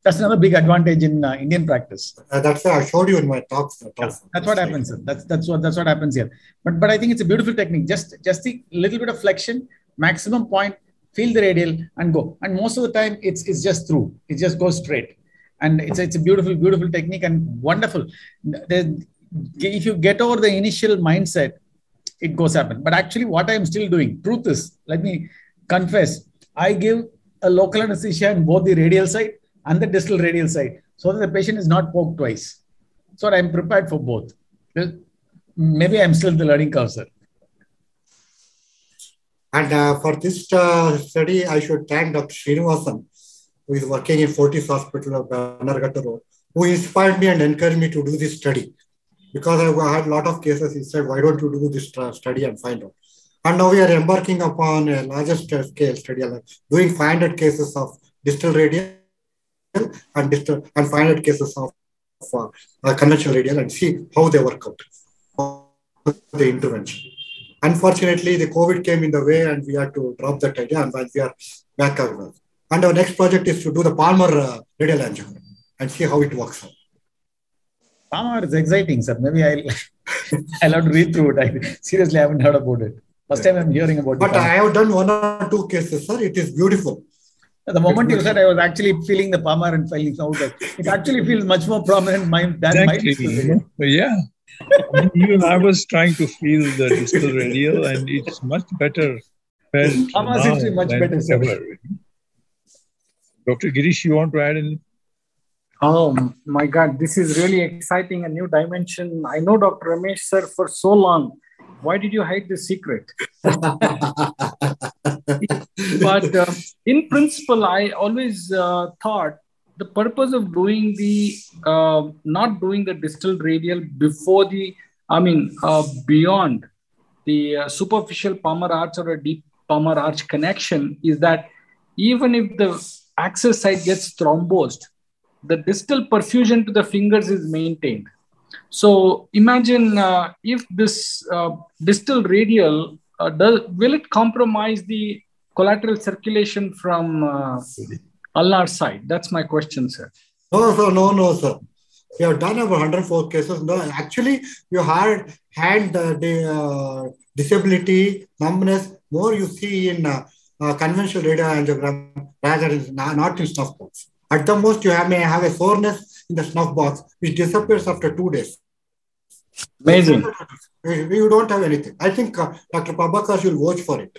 That's another big advantage in Indian practice. That's what I showed you in my talks. That's what happens, sir. That's what happens here. But I think it's a beautiful technique. Just the little bit of flexion, maximum point, feel the radial and go. And most of the time it's just through. It just goes straight. And it's a beautiful technique and wonderful. If you get over the initial mindset, it goes happen. But actually what I'm still doing, truth is, let me confess, I give a local anesthesia in both the radial side and the distal radial side so that the patient is not poked twice. So I'm prepared for both. Maybe I'm still in the learning curve, sir. And for this study, I should thank Dr. Srinivasan, who is working in Fortis Hospital of Bannerghatta Road, who inspired me and encouraged me to do this study. Because I had a lot of cases, he said, why don't you do this study and find out? And now we are embarking upon a larger scale study, doing 500 cases of distal radial and 500 cases of conventional radial and see how they work out, the intervention. Unfortunately, the COVID came in the way and we had to drop that idea, and we are back up. And our next project is to do the Palmer radial angiogram and see how it works out. Palmer is exciting, sir. Maybe I'll have to read through it. I haven't heard about it. First time I'm hearing about it. But I have done 1 or 2 cases, sir. It is beautiful. The moment you said, I was actually feeling the Palmer and feeling out that it actually feels much more prominent than mine. Yeah. Even I was trying to feel the distal radial, and it's much better. Palmer seems to be much better, sir. Dr. Girish, you want to add anything? Oh my God, this is really exciting, a new dimension. I know Dr. Ramesh, sir, for so long. Why did you hide the secret? But in principle, I always thought the purpose of doing the, not doing the distal radial before the, beyond the superficial Palmer arch or a deep Palmer arch connection is that even if the access site gets thrombosed, the distal perfusion to the fingers is maintained. So imagine if this distal radial, will it compromise the collateral circulation from ulnar side? That's my question, sir. No, sir. No, sir. We have done over 104 cases. No, actually, you had hand disability, numbness, more you see in conventional radial angiogram rather than not in snuff box. At the most, you may have a soreness in the snuff box, which disappears after 2 days. Amazing. You don't have anything. I think Dr. Prabhakar will watch for it.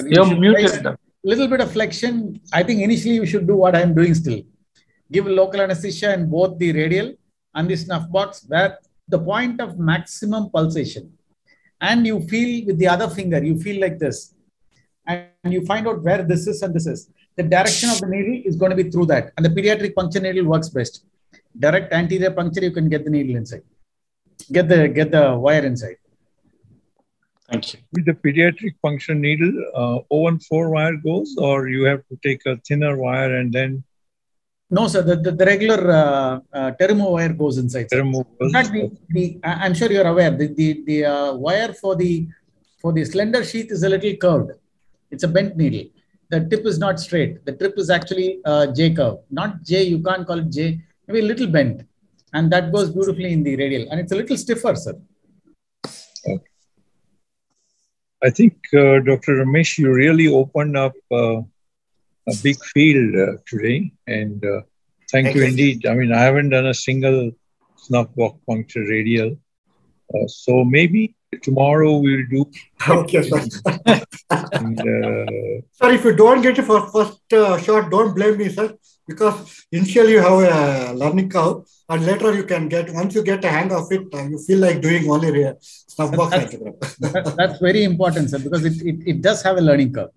You're muted. Little bit of flexion. I think initially you should do what I'm doing still. Give local anesthesia in both the radial and the snuff box where the point of maximum pulsation. And you feel with the other finger, you feel like this. And you find out where this is and this is. The direction of the needle is going to be through that. And the pediatric puncture needle works best. Direct anterior puncture, you can get the needle inside. Get the wire inside. Thank you. With the pediatric puncture needle, 014 wire goes, or you have to take a thinner wire and then? No, sir. The regular Termo wire goes inside. Termo goes. In fact, I'm sure you're aware the wire for the slender sheath is a little curved. It's a bent needle. The tip is not straight. The tip is actually J curve, not J. You can't call it J. Maybe a little bent, and that goes beautifully in the radial, and it's a little stiffer, sir. Okay. I think, Dr. Ramesh, you really opened up a big field today, and thank you indeed. I mean, I haven't done a single snuff box puncture radial, so maybe tomorrow we'll do. Okay, sir. And, sir, if you don't get it for first shot, don't blame me, sir, because initially you have a learning curve, and later you can get, once you get a hang of it, you feel like doing only snuff box angiogram. That's very important, sir, because it does have a learning curve.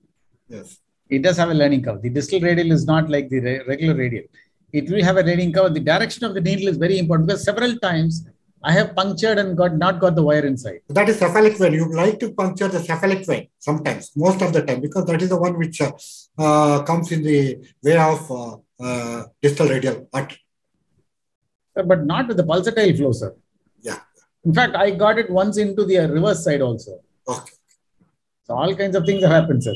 Yes. It does have a learning curve. The distal radial is not like the regular radial. It will have a learning curve. The direction of the needle is very important because several times I have punctured and not got the wire inside. That is cephalic vein. You like to puncture the cephalic vein sometimes, most of the time, because that is the one which comes in the way of distal radial artery. But not with the pulsatile flow, sir. Yeah. In fact, I got it once into the reverse side also. Okay. So all kinds of things have happened, sir.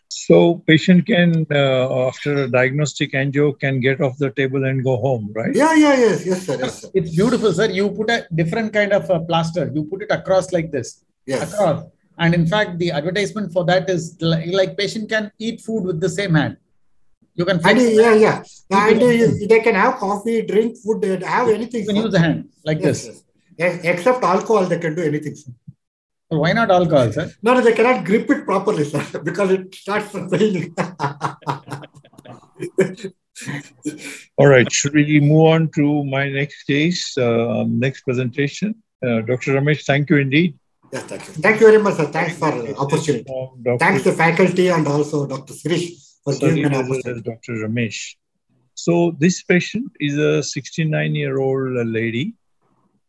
So patient can, after a diagnostic angio, can get off the table and go home, right? Yes, sir. Yes, sir. It's beautiful, sir. You put a different kind of plaster. You put it across like this. Yes. Across. And in fact, the advertisement for that is like patient can eat food with the same hand. You can flex. And they can have coffee, drink, food, they have anything. You can use the hand like this. Yes. Except alcohol, they can do anything, sir. So why not alcohol, sir? No, they cannot grip it properly, sir, because it starts failing. All right. Should we move on to my next case, next presentation? Dr. Ramesh, thank you indeed. Yes, thank you. Thank you very much, sir. Thanks for the opportunity. Thanks to faculty and also Dr. Sirish for giving an opportunity. Dr. Ramesh. So this patient is a 69-year-old lady.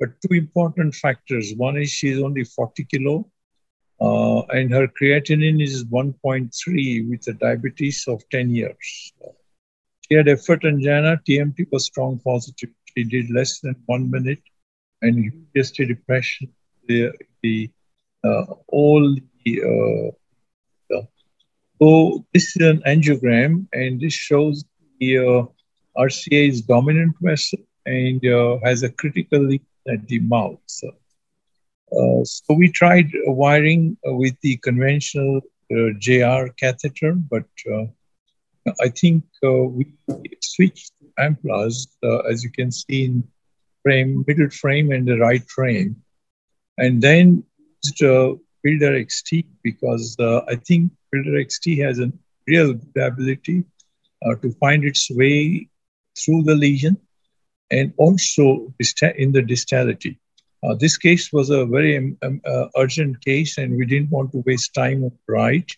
But two important factors. One is she's only 40 kilo and her creatinine is 1.3 with a diabetes of 10 years. She had effort angina, TMT was strong positive. She did less than 1 minute and just depression. So this is an angiogram and this shows the RCA is dominant vessel and has a critical leak at the mouth. So we tried wiring with the conventional JR catheter, but I think we switched to amplas, as you can see in middle frame and the right frame, and then used Builder XT because I think Builder XT has a real good ability to find its way through the lesion and also in the distality. This case was a very urgent case and we didn't want to waste time on the right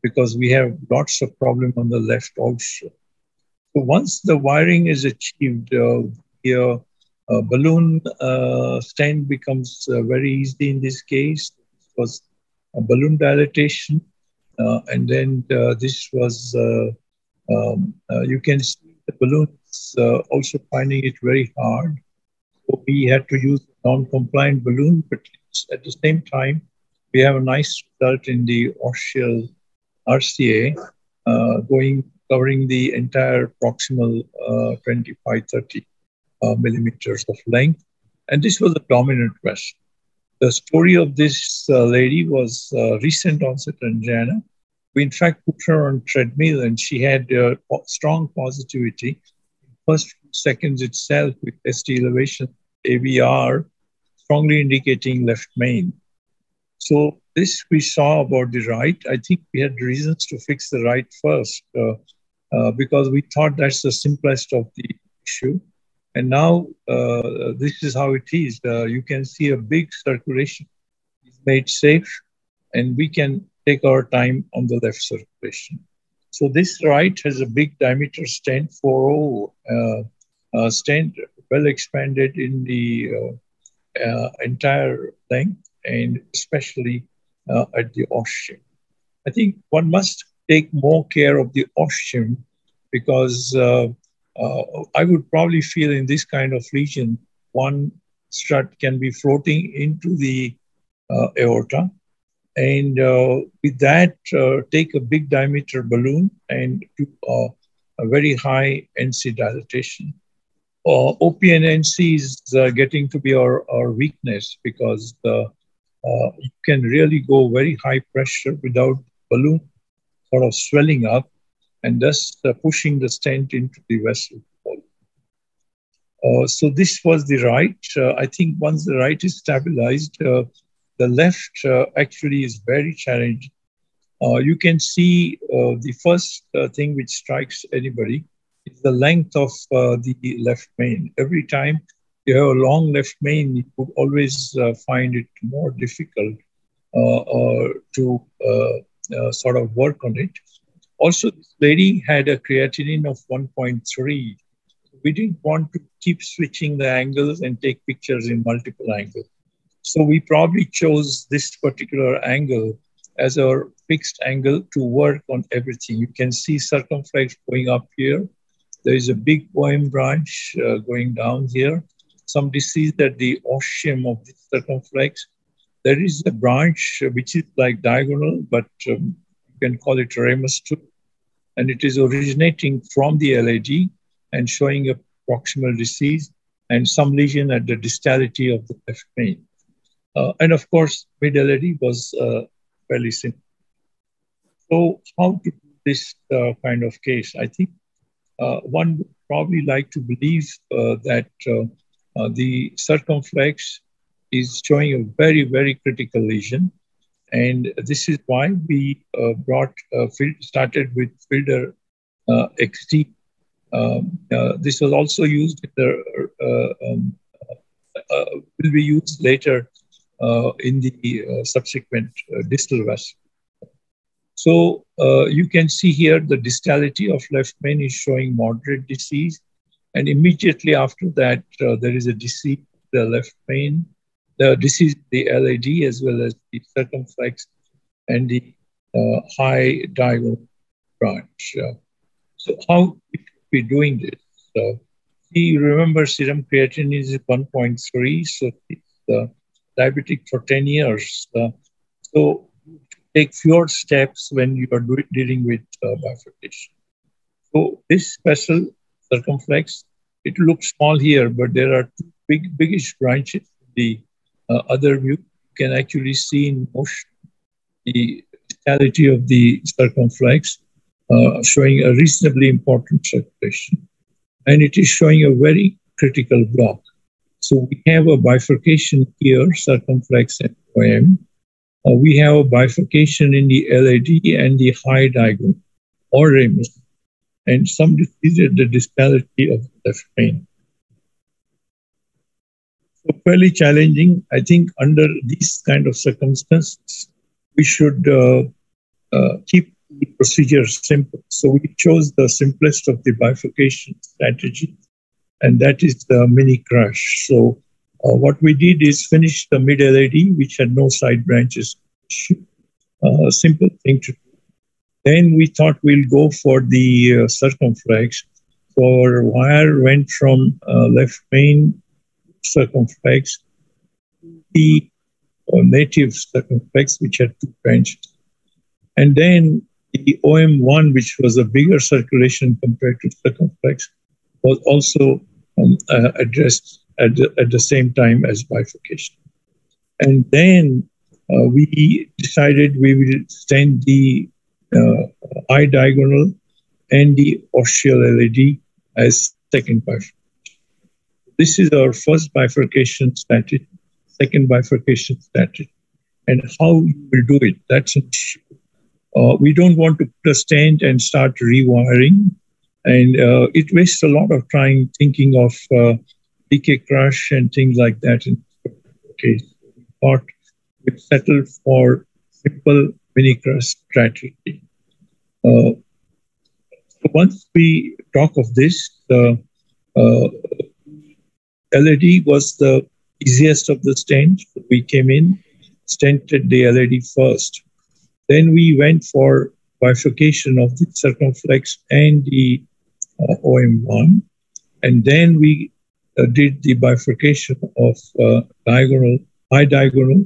because we have lots of problem on the left also. So once the wiring is achieved, the balloon stent becomes very easy in this case. It was a balloon dilatation and then this was, you can see the balloon also finding it very hard. So we had to use non-compliant balloon, but at the same time, we have a nice result in the osseal RCA covering the entire proximal 25-30 millimeters of length. And this was a dominant vessel. The story of this lady was recent onset angina We in fact put her on treadmill, and she had strong positivity. First few seconds itself with ST elevation, AVR, strongly indicating left main. So this we saw about the right. I think we had reasons to fix the right first because we thought that's the simplest of the issue. And now this is how it is. You can see a big circulation is made safe, and we can take our time on the left circulation. So this right has a big diameter stent, 4.0 stent, well expanded in the entire length, and especially at the ostium. I think one must take more care of the ostium because I would probably feel in this kind of lesion, one strut can be floating into the aorta. And with that, take a big diameter balloon and do a very high NC dilatation. OP and NC is getting to be our weakness because you can really go very high pressure without balloon sort of swelling up and thus pushing the stent into the vessel wall. So this was the right. I think once the right is stabilized, the left actually is very challenging. You can see the first thing which strikes anybody is the length of the left main. Every time you have a long left main, you would always find it more difficult to sort of work on it. Also, this lady had a creatinine of 1.3. We didn't want to keep switching the angles and take pictures in multiple angles. So we probably chose this particular angle as our fixed angle to work on everything. You can see circumflex going up here. There is a big OM branch going down here. Some disease at the ostium of the circumflex. There is a branch which is like diagonal, but you can call it ramus tooth. And it is originating from the LAD and showing a proximal disease and some lesion at the distality of the left main. And of course, mid-LAD was fairly simple. So how to do this kind of case? I think one would probably like to believe that the circumflex is showing a very, very critical lesion. And this is why we started with Fielder XT. This was also used in the, will be used later in the subsequent distal vessel. So you can see here the distality of left main is showing moderate disease. And immediately after that, there is a disease the left main, the disease the LAD as well as the circumflex and the high diagonal branch. So how we could be doing this? We remember serum creatinine is 1.3, so it's diabetic for 10 years. So take fewer steps when you are dealing with bifurcation. So this vessel, circumflex, it looks small here, but there are two biggish branches. The other view, you can actually see in motion the distality of the circumflex, showing a reasonably important circulation. And it is showing a very critical block. So we have a bifurcation here, circumflex and OM. We have a bifurcation in the LAD and the high diagonal or ramus, and some disease at the distality of the left main. So fairly challenging. I think under these kind of circumstances, we should keep the procedure simple. So we chose the simplest of the bifurcation strategy, and that is the mini crush. So what we did is finish the mid-LAD, which had no side branches. A simple thing to do. Then we thought we'll go for the circumflex. So our wire went from left main circumflex to the native circumflex, which had two branches. And then the OM1, which was a bigger circulation compared to circumflex, was also addressed at the same time as bifurcation. And then we decided we will send the eye diagonal and the ostial LED as second bifurcation. This is our first bifurcation strategy, second bifurcation strategy. And how you will do it, that's an issue. We don't want to put a stent and start rewiring. And it wastes a lot of time thinking of PK crush and things like that. In case, but we settled for simple mini crush strategy. So once we talk of this, the LED was the easiest of the stent. We came in, stented the LED first. Then we went for bifurcation of the circumflex and the OM1. And then we did the bifurcation of diagonal, high diagonal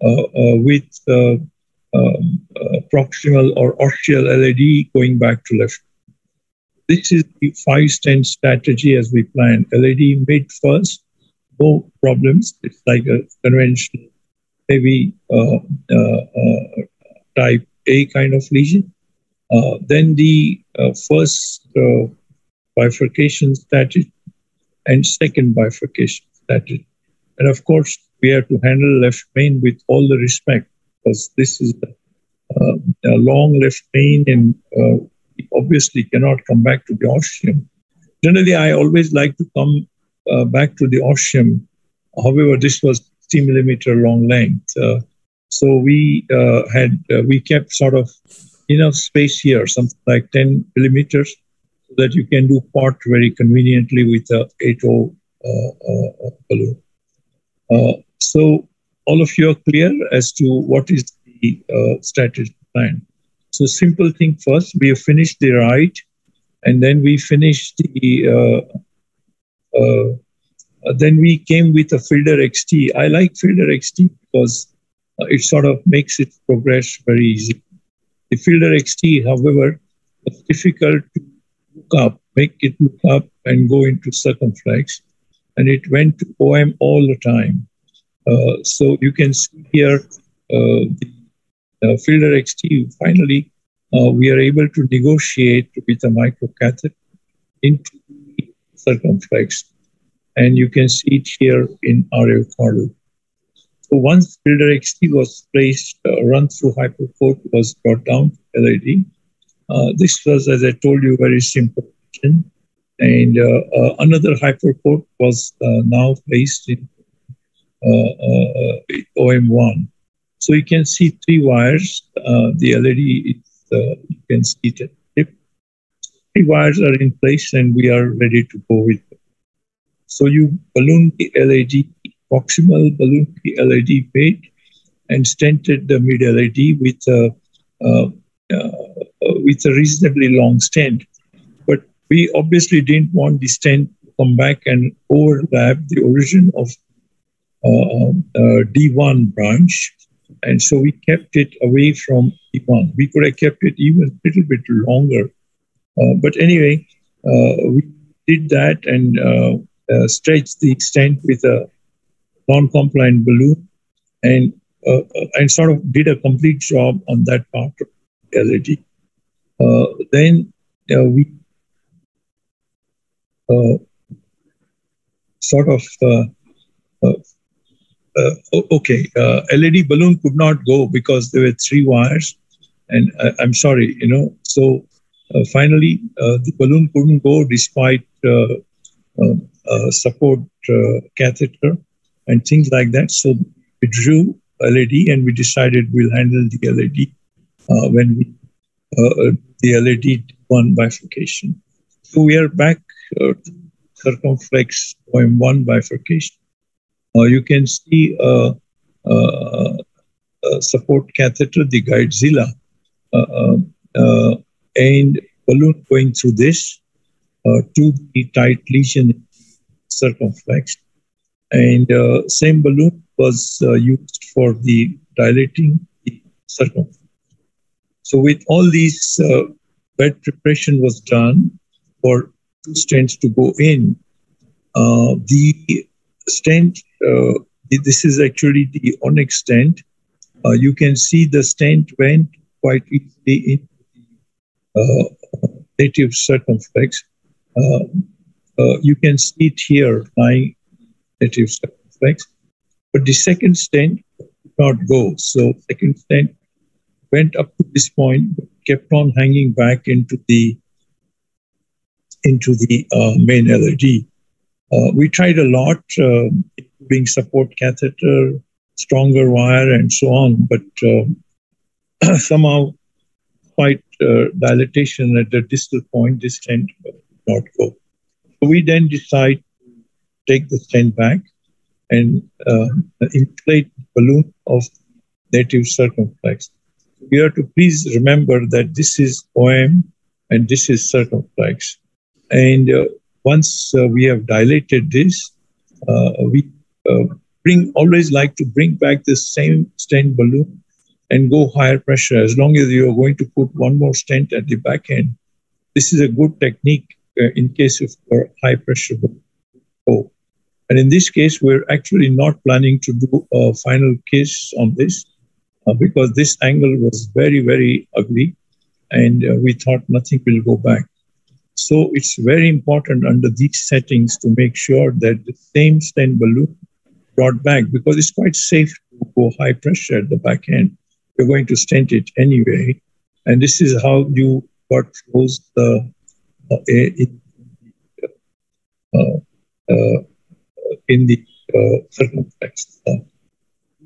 with proximal or ostial LED going back to left. This is the 5-stent strategy as we planned. LED mid first, no problems. It's like a conventional heavy type A kind of lesion. Then the first bifurcation strategy and second bifurcation strategy. And of course, we have to handle left main with all the respect, because this is a long left main and we obviously cannot come back to the ostium. Generally, I always like to come back to the ostium. However, this was 60 millimeter long length. So we kept sort of enough space here, something like 10 millimeters, so that you can do pot very conveniently with a 8.0 balloon. So all of you are clear as to what is the strategy plan. So simple thing first, we have finished the right, and then we finished the, then we came with a Fielder XT. I like Fielder XT because it sort of makes it progress very easy. The Fielder XT, however, was difficult to look up, make it look up and go into circumflex, and it went to OM all the time. So you can see here the Fielder XT, finally, we are able to negotiate with a microcatheter into the circumflex. And you can see it here in RF model. So once Fielder XT was placed, run through hyperport was brought down to LED. This was, as I told you, very simple. And another hyperport was now placed in OM1. So you can see 3 wires. The LED is, you can see it. 3 wires are in place and we are ready to go with them. So you balloon the LED, proximal balloon the LED mid, and stented the mid LED with a reasonably long stent. But we obviously didn't want the stent to come back and overlap the origin of D1 branch. And so we kept it away from D1. We could have kept it even a little bit longer. But anyway, we did that and stretched the stent with a non-compliant balloon and sort of did a complete job on that part of the LED. Then we sort of LED balloon could not go because there were 3 wires, and I'm sorry, so finally the balloon couldn't go despite support catheter and things like that. So we drew LED and we decided we'll handle the LED when we the LED one bifurcation. So we are back to circumflex OM1 bifurcation. You can see support catheter, the guidezilla, and balloon going through this to the tight lesion circumflex. And same balloon was used for the dilating the circumflex. So with all these bed preparation was done for 2 stents to go in. The stent, this is actually the Onyx stent. You can see the stent went quite easily into native circumflex. You can see it here, lying native circumflex. But the second stent did not go. So second stent went up to this point, but kept on hanging back into the main LAD. We tried a lot, including support catheter, stronger wire, and so on, but somehow, despite dilatation at the distal point, this stent did not go. So we then decide to take the stent back and inflate the balloon of native circumflex. We have to please remember that this is OM and this is circumflex. And once we have dilated this, we always like to bring back the same stent balloon and go higher pressure. As long as you are going to put one more stent at the back end, this is a good technique in case of high pressure balloon. And in this case, we're actually not planning to do a final case on this because this angle was very, very ugly, and we thought nothing will go back. So it's very important under these settings to make sure that the same stent balloon brought back, because it's quite safe to go high pressure at the back end. You're going to stent it anyway. And this is how you got closed in the circumflex.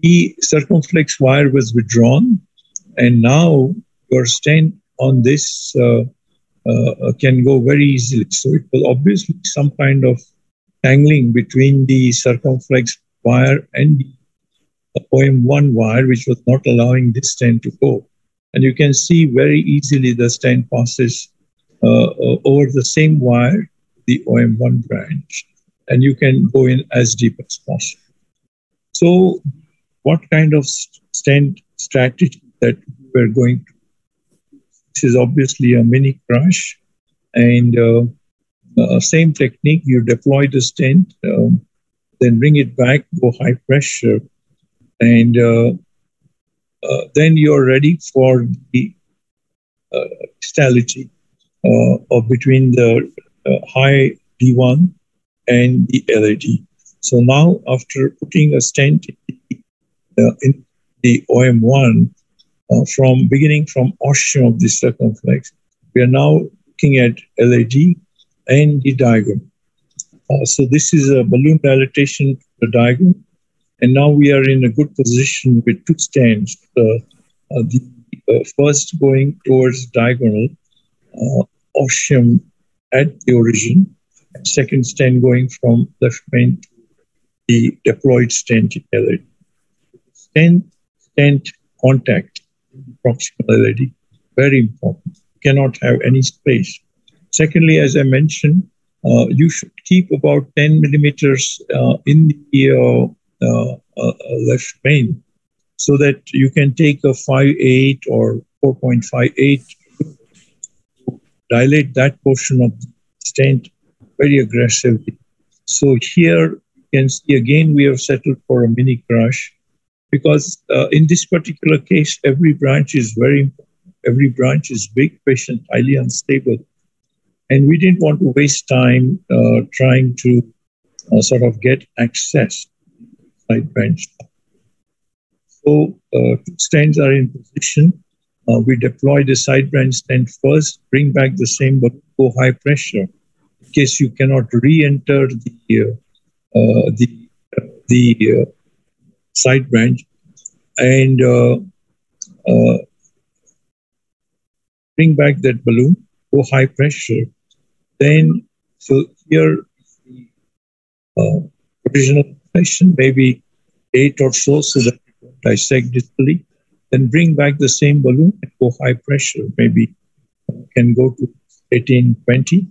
The circumflex wire was withdrawn, and now your stent on this can go very easily. So it was obviously some kind of tangling between the circumflex wire and the OM1 wire, which was not allowing this stent to go. And you can see very easily the stent passes over the same wire, the OM1 branch, and you can go in as deep as possible. So what kind of stent strategy that we're going to? This is obviously a mini crush, and same technique. You deploy the stent, then bring it back, go high pressure, and then you're ready for the distality between the high D1 and the LAD. So now, after putting a stent in the OM1, beginning from ostium of the circumflex, we are now looking at LAD and the diagram. So this is a balloon dilatation to the diagram, and now we are in a good position with two stents. The first going towards diagonal, ostium at the origin, and second stent going from left main to the deployed stent in LAD. Stent contact in the proximal LAD, very important. You cannot have any space. Secondly, as I mentioned, you should keep about 10 millimeters in the left main, so that you can take a 5.8 or 4.58 to dilate that portion of the stent very aggressively. So here you can see again we have settled for a mini crush, because in this particular case, every branch is very important. Every branch is big, patient, highly unstable. And we didn't want to waste time trying to sort of get access to the side branch. So two stents are in position. We deploy the side branch stent first, bring back the same, but go high pressure in case you cannot re-enter the side branch, and bring back that balloon, go high pressure. Then, so here the original position, maybe 8 or so that you don't dissect distally. Then bring back the same balloon and go high pressure, maybe can go to 18, 20.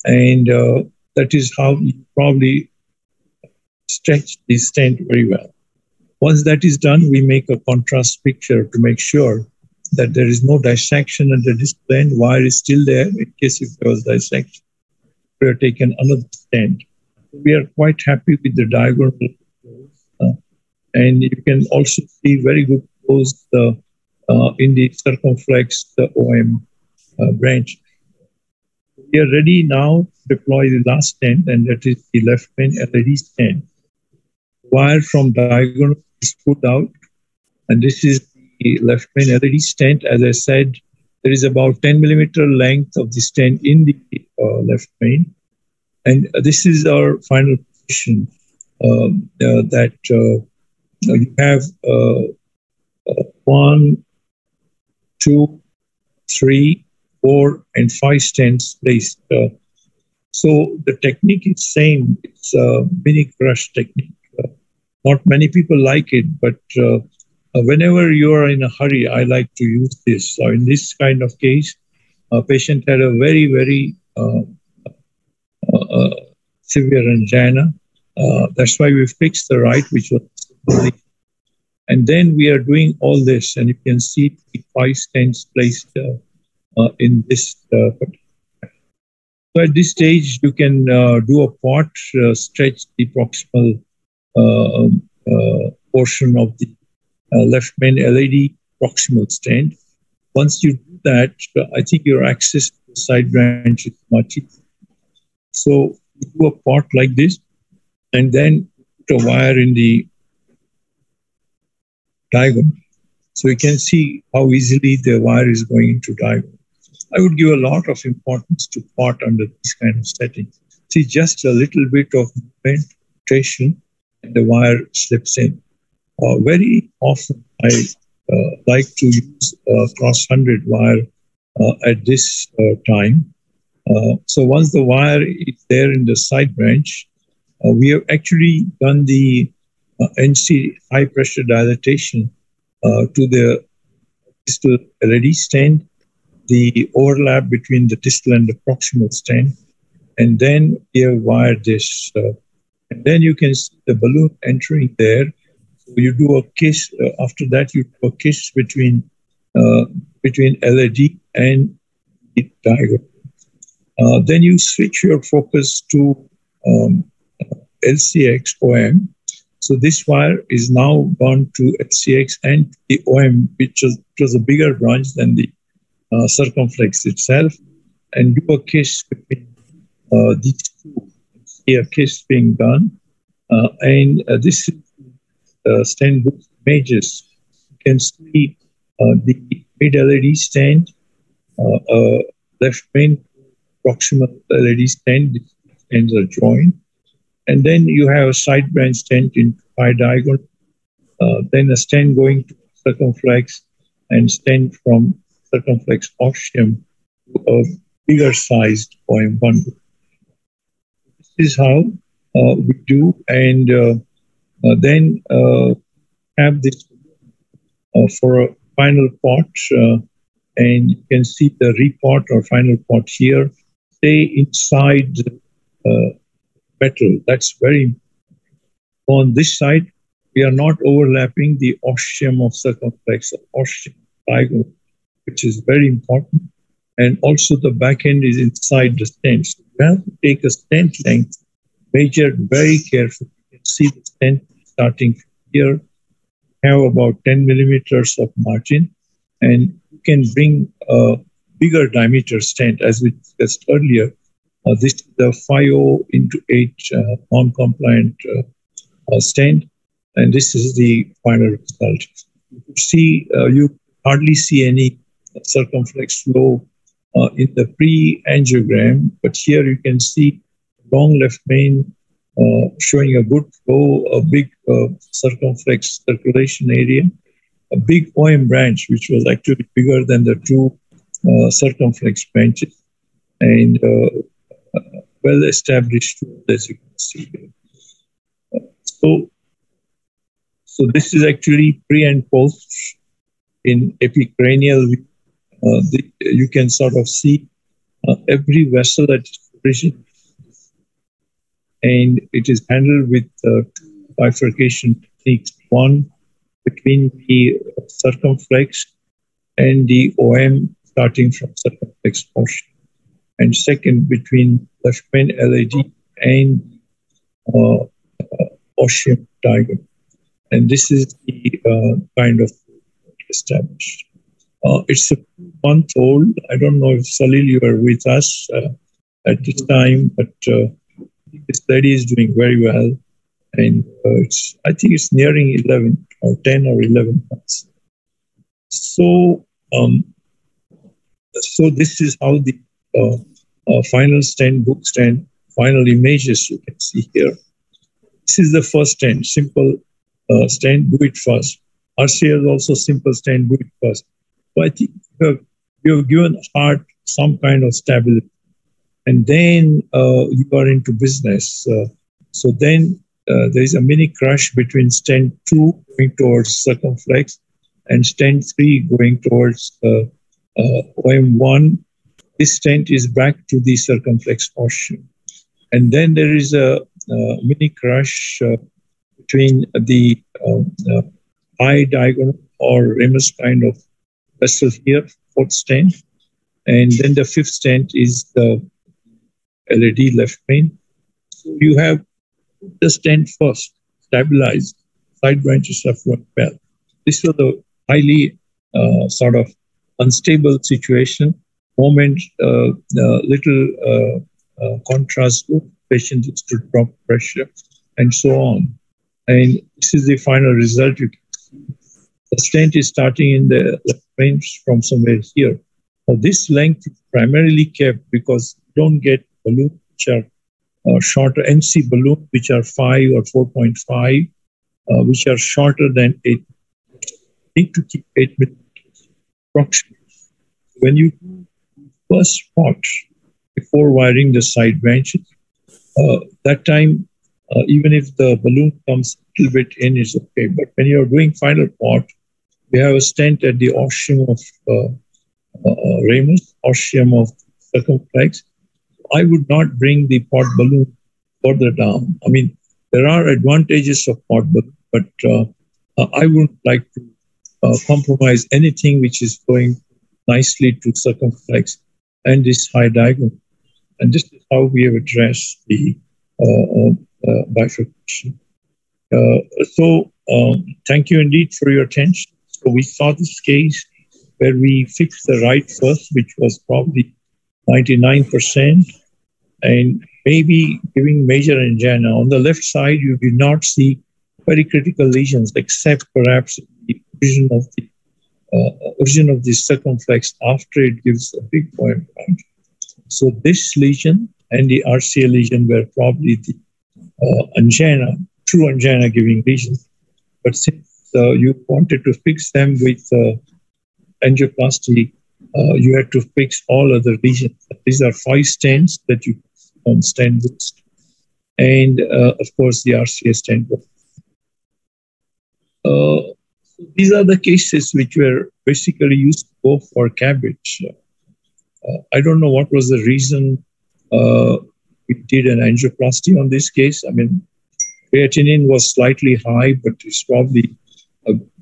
And that is how you probably stretch the stent very well. Once that is done, we make a contrast picture to make sure that there is no dissection at the distal end. Wire is still there in case if there was dissection. We have taken another stent. We are quite happy with the diagonal flows. And you can also see very good flows in the circumflex, the OM. branch. We are ready now to deploy the last stent, and that is the left main LED stent. Wire from diagonal is pulled out, and this is the left main LED stent. As I said, there is about 10 millimeter length of the stent in the left main, and this is our final position. That you have 1, 2, 3, 4, and 5 stents placed. So the technique is same. It's a mini crush technique. Not many people like it, but whenever you are in a hurry, I like to use this. So in this kind of case, a patient had a very, very severe angina. That's why we fixed the right, which was, and then we are doing all this, and you can see the 5 stents placed in this. So at this stage, you can do a pot, stretch the proximal portion of the left main LED proximal stent. Once you do that, I think your access to the side branch is much easier. So you do a pot like this, and then put a wire in the diagonal. So you can see how easily the wire is going into diagonal. I would give a lot of importance to pot under this kind of setting. See, just a little bit of movement, rotation, and the wire slips in. Very often, I like to use cross 100 wire at this time. So once the wire is there in the side branch, we have actually done the NC high pressure dilatation to the distal LED stent, the overlap between the distal and the proximal stent, and then we have wired this. And then you can see the balloon entering there. So you do a kiss. After that, you do a kiss between LED and the diagonal. Then you switch your focus to LCX OM. So this wire is now gone to LCX and the OM, which was a bigger branch than the circumflex itself, and do a kiss between these two. See a kiss being done, and this is stent boost images. You can see the mid LED stent, left main proximal LED stent. These stents are joined, and then you have a side branch stent in pi diagonal, then a stent going to circumflex, and stent from circumflex ostium to a bigger sized OM bundle. This is how we do, and then have this for a final pot, and you can see the repot or final pot here. Stay inside metal. That's very important. On this side, we are not overlapping the ostium of circumflex, ostium diagonal, which is very important. And also the back end is inside the stent. So you have to take a stent length, measured very carefully. You can see the stent starting from here. You have about 10 millimeters of margin, and you can bring a bigger diameter stent, as we discussed earlier. This is the 5.0 into 8 non-compliant stent, and this is the final result. You see, you hardly see any circumflex flow in the pre-angiogram, but here you can see long left main showing a good flow, a big circumflex circulation area, a big OM branch, which was actually bigger than the two circumflex branches, and well-established, as you can see here. So this is actually pre and post in epicranial. You can sort of see every vessel at origin, and it is handled with two bifurcation techniques. One between the circumflex and the OM starting from circumflex portion, and second between left main LED and ostium diagonal. And this is the kind of established. It's a month old. I don't know if Salil, you are with us at this time, but this lady is doing very well. And I think it's nearing 11 or 10 or 11 months. So, so this is how the final stent, book stent, final images you can see here. This is the first stent, simple stent, do it first. RCA is also simple stent, do it first. So I think you have given heart some kind of stability. And then you are into business. So then there is a mini crush between stent 2 going towards circumflex and stent 3 going towards OM1. This stent is back to the circumflex portion. And then there is a mini crush between the high diagonal or ramus kind of vessel here, fourth stent. And then the fifth stent is the LAD left main. So you have the stent first, stabilized, side branches are flowing well. This was a highly sort of unstable situation. Moment, little contrast, patient is to drop pressure, and so on. And this is the final result. You can see the stent is starting in the left main from somewhere here. Now, this length is primarily kept because you don't get balloons which are shorter, NC balloons which are 5 or 4.5, which are shorter than 8. You need to keep 8 millimeters approximately. When you do first spot before wiring the side branches, that time, even if the balloon comes a little bit in, is okay. But when you're doing final pot, we have a stent at the ostium of ramus, ostium of circumflex. I would not bring the pot balloon further down. I mean, there are advantages of pot balloon, but I wouldn't like to compromise anything which is going nicely to circumflex and this high diagonal. And this is how we have addressed the bifurcation. So thank you indeed for your attention. So we saw this case where we fixed the right first, which was probably 99%, and maybe giving major angina. On the left side, you did not see very critical lesions, except perhaps the origin of the circumflex after it gives a big point. Right? So this lesion and the RCA lesion were probably the angina, true angina giving lesions. But since you wanted to fix them with angioplasty, you had to fix all other lesions. These are 5 stents that you on stent boost, and of course the RCA stent boost. These are the cases which were basically used to go for cabbage. I don't know what was the reason we did an angioplasty on this case. I mean, creatinine was slightly high, but it's probably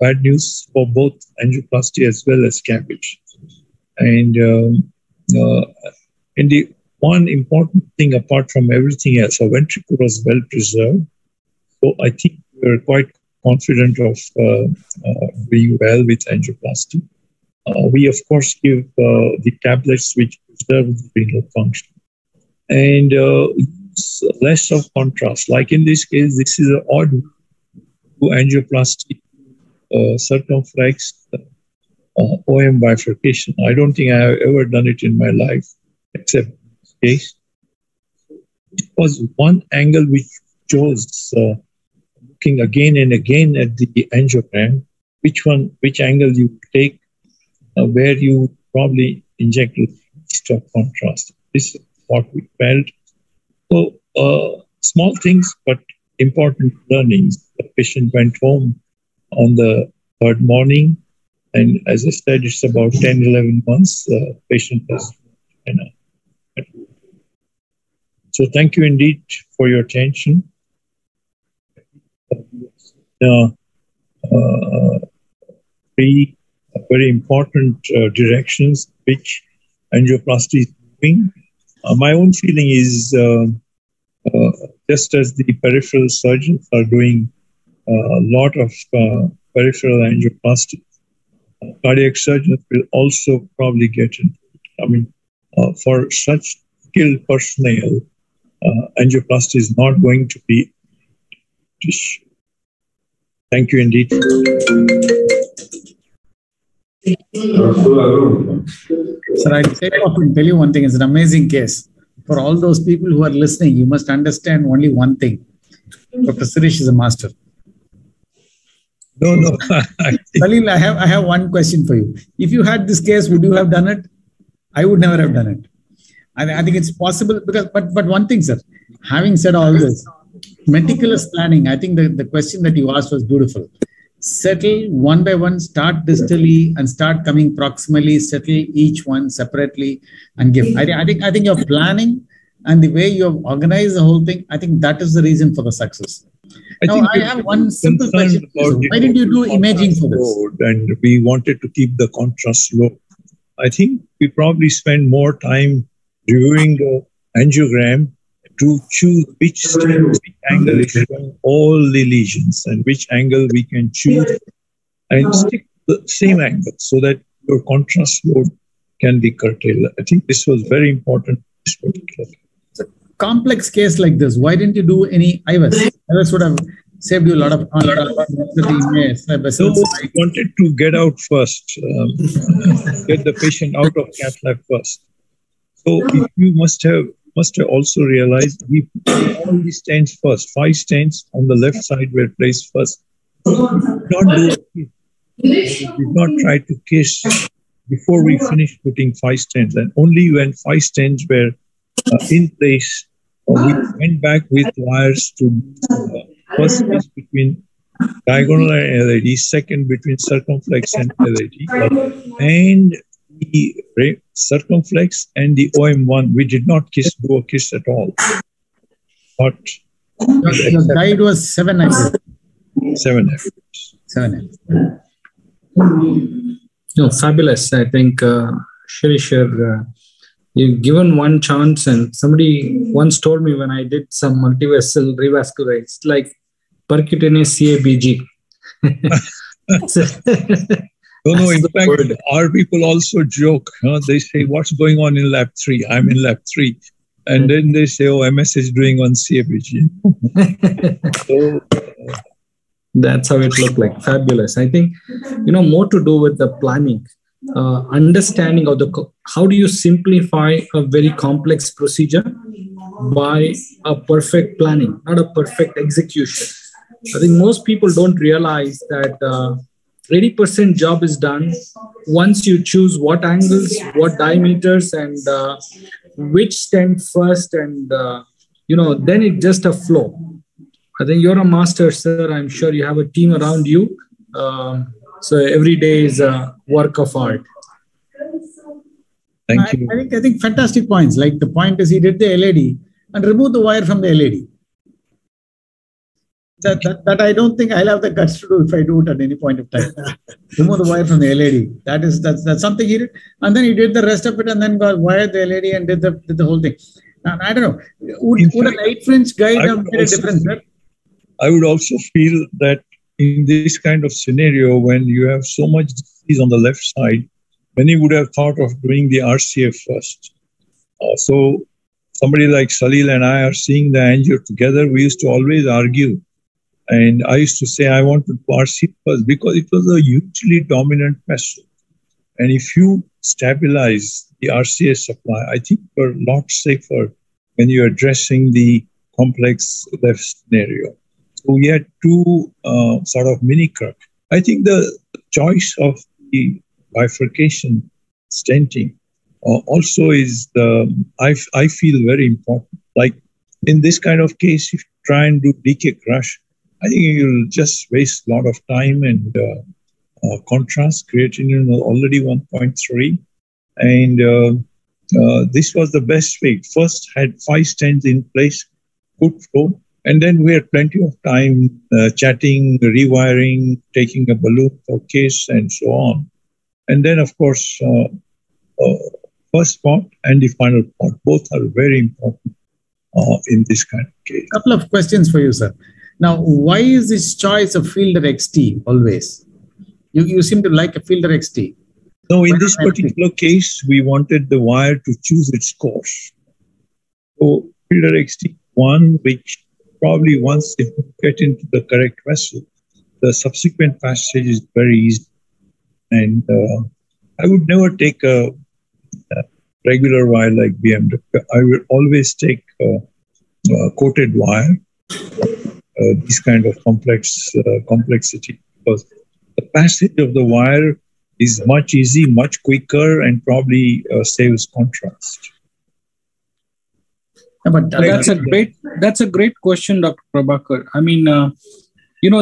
bad news for both angioplasty as well as cabbage. And the one important thing apart from everything else, our ventricle was well preserved. So I think we're quite confident of doing well with angioplasty. We, of course, give the tablets which preserve the renal function. And use less of contrast. Like in this case, this is an odd angioplasty, circumflex, OM bifurcation. I don't think I have ever done it in my life, except in this case. It was one angle which chose, looking again and again at the angiogram, which angle you take, where you probably inject least of contrast. This is what we felt. So small things, but important learnings. The patient went home on the third morning. And as I said, it's about 10, 11 months. Patient has, so thank you indeed for your attention. Three very important directions which angioplasty is moving. My own feeling is just as the peripheral surgeons are doing a lot of peripheral angioplasty, cardiac surgeons will also probably get into it. I mean, for such skilled personnel, angioplasty is not going to be an issue. Thank you indeed. Sir, I'll take off and tell you one thing. It's an amazing case. For all those people who are listening, you must understand only one thing. Dr. Suresh is a master. No. Salil, I have one question for you. If you had this case, would you have done it? I would never have done it. I think it's possible because, but one thing, sir, having said all this, meticulous planning, I think the question that you asked was beautiful. Settle one by one, start distally and start coming proximally, settle each one separately and give. I think your planning and the way you have organized the whole thing, I think that is the reason for the success. I have one simple question. Why did you do imaging for this? And we wanted to keep the contrast low. I think we probably spend more time reviewing the angiogram to choose which angle is showing all the lesions and which angle we can choose and stick the same angle so that your contrast load can be curtailed. I think this was very important. It's a complex case like this. Why didn't you do any IVAS? IVAS would have saved you a lot of So I wanted to get out first, get the patient out of cath lab first. So if you must have also realized we put all the stents first. 5 stents on the left side were placed first. We did not try to kiss before we finished putting 5 stents. And only when 5 stents were in place, we went back with wires to first kiss between diagonal and LAD, second between circumflex and LAD, and the circumflex and the OM1, we did not do a kiss at all. But your guide was 7 efforts. 7 efforts. 7 efforts. No, fabulous. I think, Shirishar, you've given one chance, and somebody once told me when I did some multivessel revascularize, it's like percutaneous CABG. No, in fact, our people also joke. They say, what's going on in lab 3? I'm in lab 3. And then they say, oh, MS is doing on CABG. So, that's how it looked like. Fabulous. I think, more to do with the planning, understanding of how do you simplify a very complex procedure by a perfect planning, not a perfect execution. I think most people don't realize that 80% job is done once you choose what angles, what diameters, and which stent first, and then it's just a flow. I think you're a master, sir. I'm sure you have a team around you. So every day is a work of art. Thank you. I think fantastic points. Like the point is he did the LAD and removed the wire from the LAD. That I don't think I'll have the guts to do if I do it at any point of time. Remove the wire from the LAD. That's something he did. And then he did the rest of it and then got wired the LAD and did the whole thing. And I don't know. Would an 8-French guide have made a difference, sir? I would also feel that in this kind of scenario, when you have so much disease on the left side, many would have thought of doing the RCF first. So somebody like Salil and I are seeing the angio together. We used to always argue. And I used to say I want to do RCF first because it was a hugely dominant vessel. And if you stabilize the RCA supply, I think you're a lot safer when you're addressing the complex left scenario. So we had 2 sort of mini crack. I think the choice of the bifurcation stenting also is I feel very important. Like in this kind of case, if you try and do DK crush, I think you'll just waste a lot of time and contrast. Creatinine was already 1.3. And this was the best way. First had 5 stents in place, good flow. And then we had plenty of time chatting, rewiring, taking a balloon for case and so on. And then, of course, first part and the final part, both are very important in this kind of case. A couple of questions for you, sir. Now, why is this choice of Fielder XT always? You seem to like a Fielder XT. No, in this particular case, we wanted the wire to choose its course. So Fielder XT1, which probably once it get into the correct vessel, the subsequent passage is very easy. And I would never take a regular wire like BMW. I will always take coated wire, this kind of complexity, because the passage of the wire is much easy, much quicker, and probably saves contrast. But that's a great question, Dr. Prabhakar. I mean,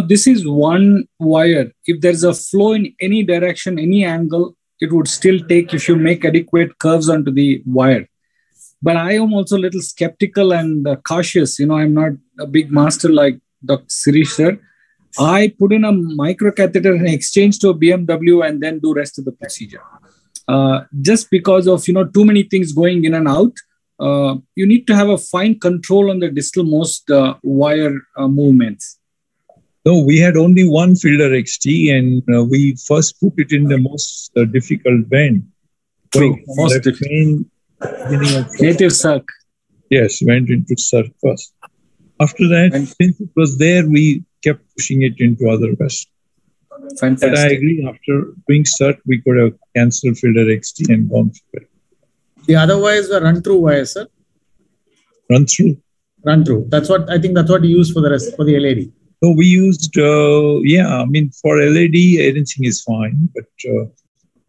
this is one wire. If there's a flow in any direction, any angle, it would still take if you make adequate curves onto the wire. But I am also a little skeptical and cautious. I'm not a big master like Dr. Sirish sir. I put in a microcatheter and exchange to a BMW and then do rest of the procedure. Just because of, too many things going in and out, you need to have a fine control on the distal most wire movements. No, we had only one Fielder XT, and we first put it in the most difficult bend. Most difficult. Native circ. Yes, went into circ first. After that, since it was there, we kept pushing it into other vessels. Fantastic. But I agree, after doing circ, we could have cancelled Fielder XT and gone for it. The other wires were run-through wires, sir? Run-through? Run-through. That's what you use for the rest, for the LAD. So we used, for LAD, anything is fine. But I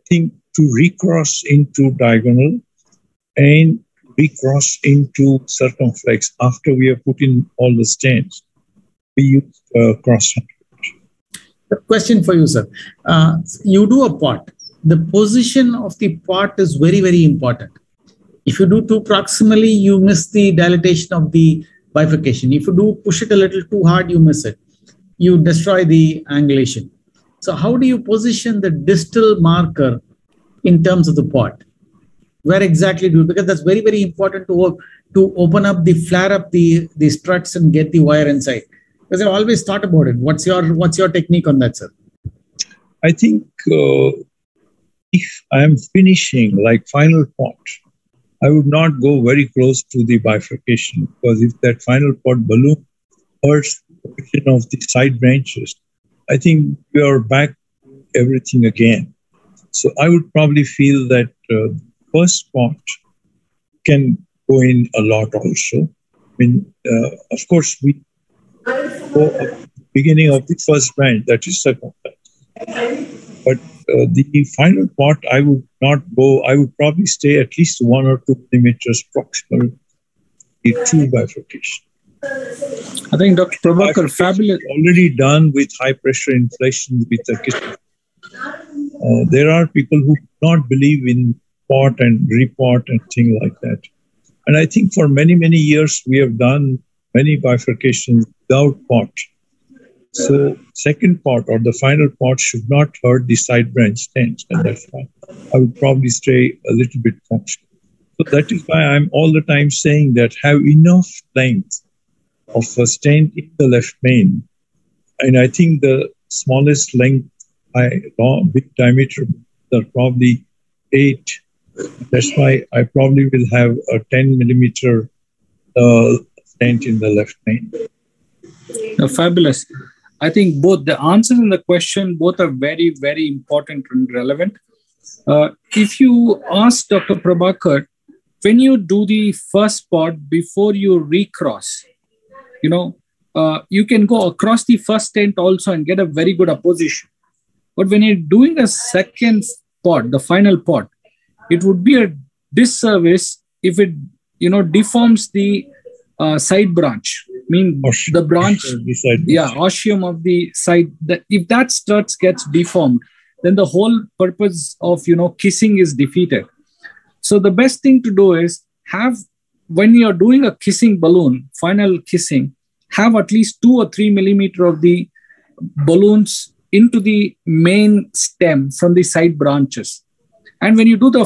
think to recross into diagonal and recross into circumflex after we have put in all the stents, we use cross-centric. Question for you, sir. You do a pot. The position of the pot is very, very important. If you do too proximally, you miss the dilatation of the bifurcation. If you do push it a little too hard, you miss it. You destroy the angulation. So how do you position the distal marker in terms of the pot? Where exactly do you, because that's very, very important to open up flare up the struts and get the wire inside. Because I've always thought about it. What's your technique on that, sir? I think if I am finishing like final pot, I would not go very close to the bifurcation, because if that final pot balloon hurts the position of the side branches, I think we are back to everything again. So I would probably feel that first pot can go in a lot also. I mean, of course, we go at the beginning of the first branch, that is circumflex. But the final pot, I would not go. I would probably stay at least 1 or 2 millimeters proximal to the true bifurcation. I think Dr. Prabhakar, fabulous. Already done with high pressure inflation with a kissing. There are people who do not believe in pot and repot and things like that. And I think for many, many years, we have done many bifurcations without pot. So second pot or the final pot should not hurt the side branch stents, and that's why I would probably stay a little bit functional. So that is why I'm all the time saying that have enough length of a stent in the left main. And I think the smallest length, big diameter, are probably 8. That's why I probably will have a 10 millimeter stent in the left main. No, fabulous. I think both the answers and the question both are very, very important and relevant. If you ask Dr. Prabhakar, when you do the first pot before you recross, you can go across the first stent also and get a very good opposition. But when you're doing a second pot, the final pot, it would be a disservice if it, deforms the side branch. The branch, osseum of the side. If that strut gets deformed, then the whole purpose of kissing is defeated. So the best thing to do is when you're doing a kissing balloon, final kissing, have at least 2 or 3 millimeter of the balloons into the main stem from the side branches. And when you do the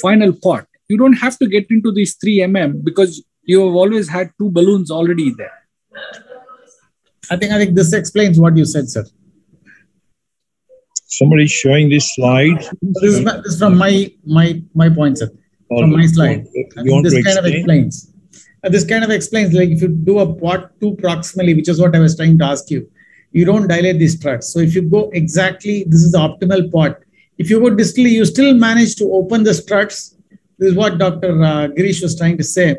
final pot, you don't have to get into these 3 mm because you have always had 2 balloons already there. I think this explains what you said, sir. somebody showing this slide? This is from my point, sir. From my slide. This kind of explains. This kind of explains, like if you do a pot 2 proximally, which is what I was trying to ask you, you don't dilate the struts. So if you go exactly, this is the optimal pot. If you go distally, you still manage to open the struts. This is what Dr. Girish was trying to say,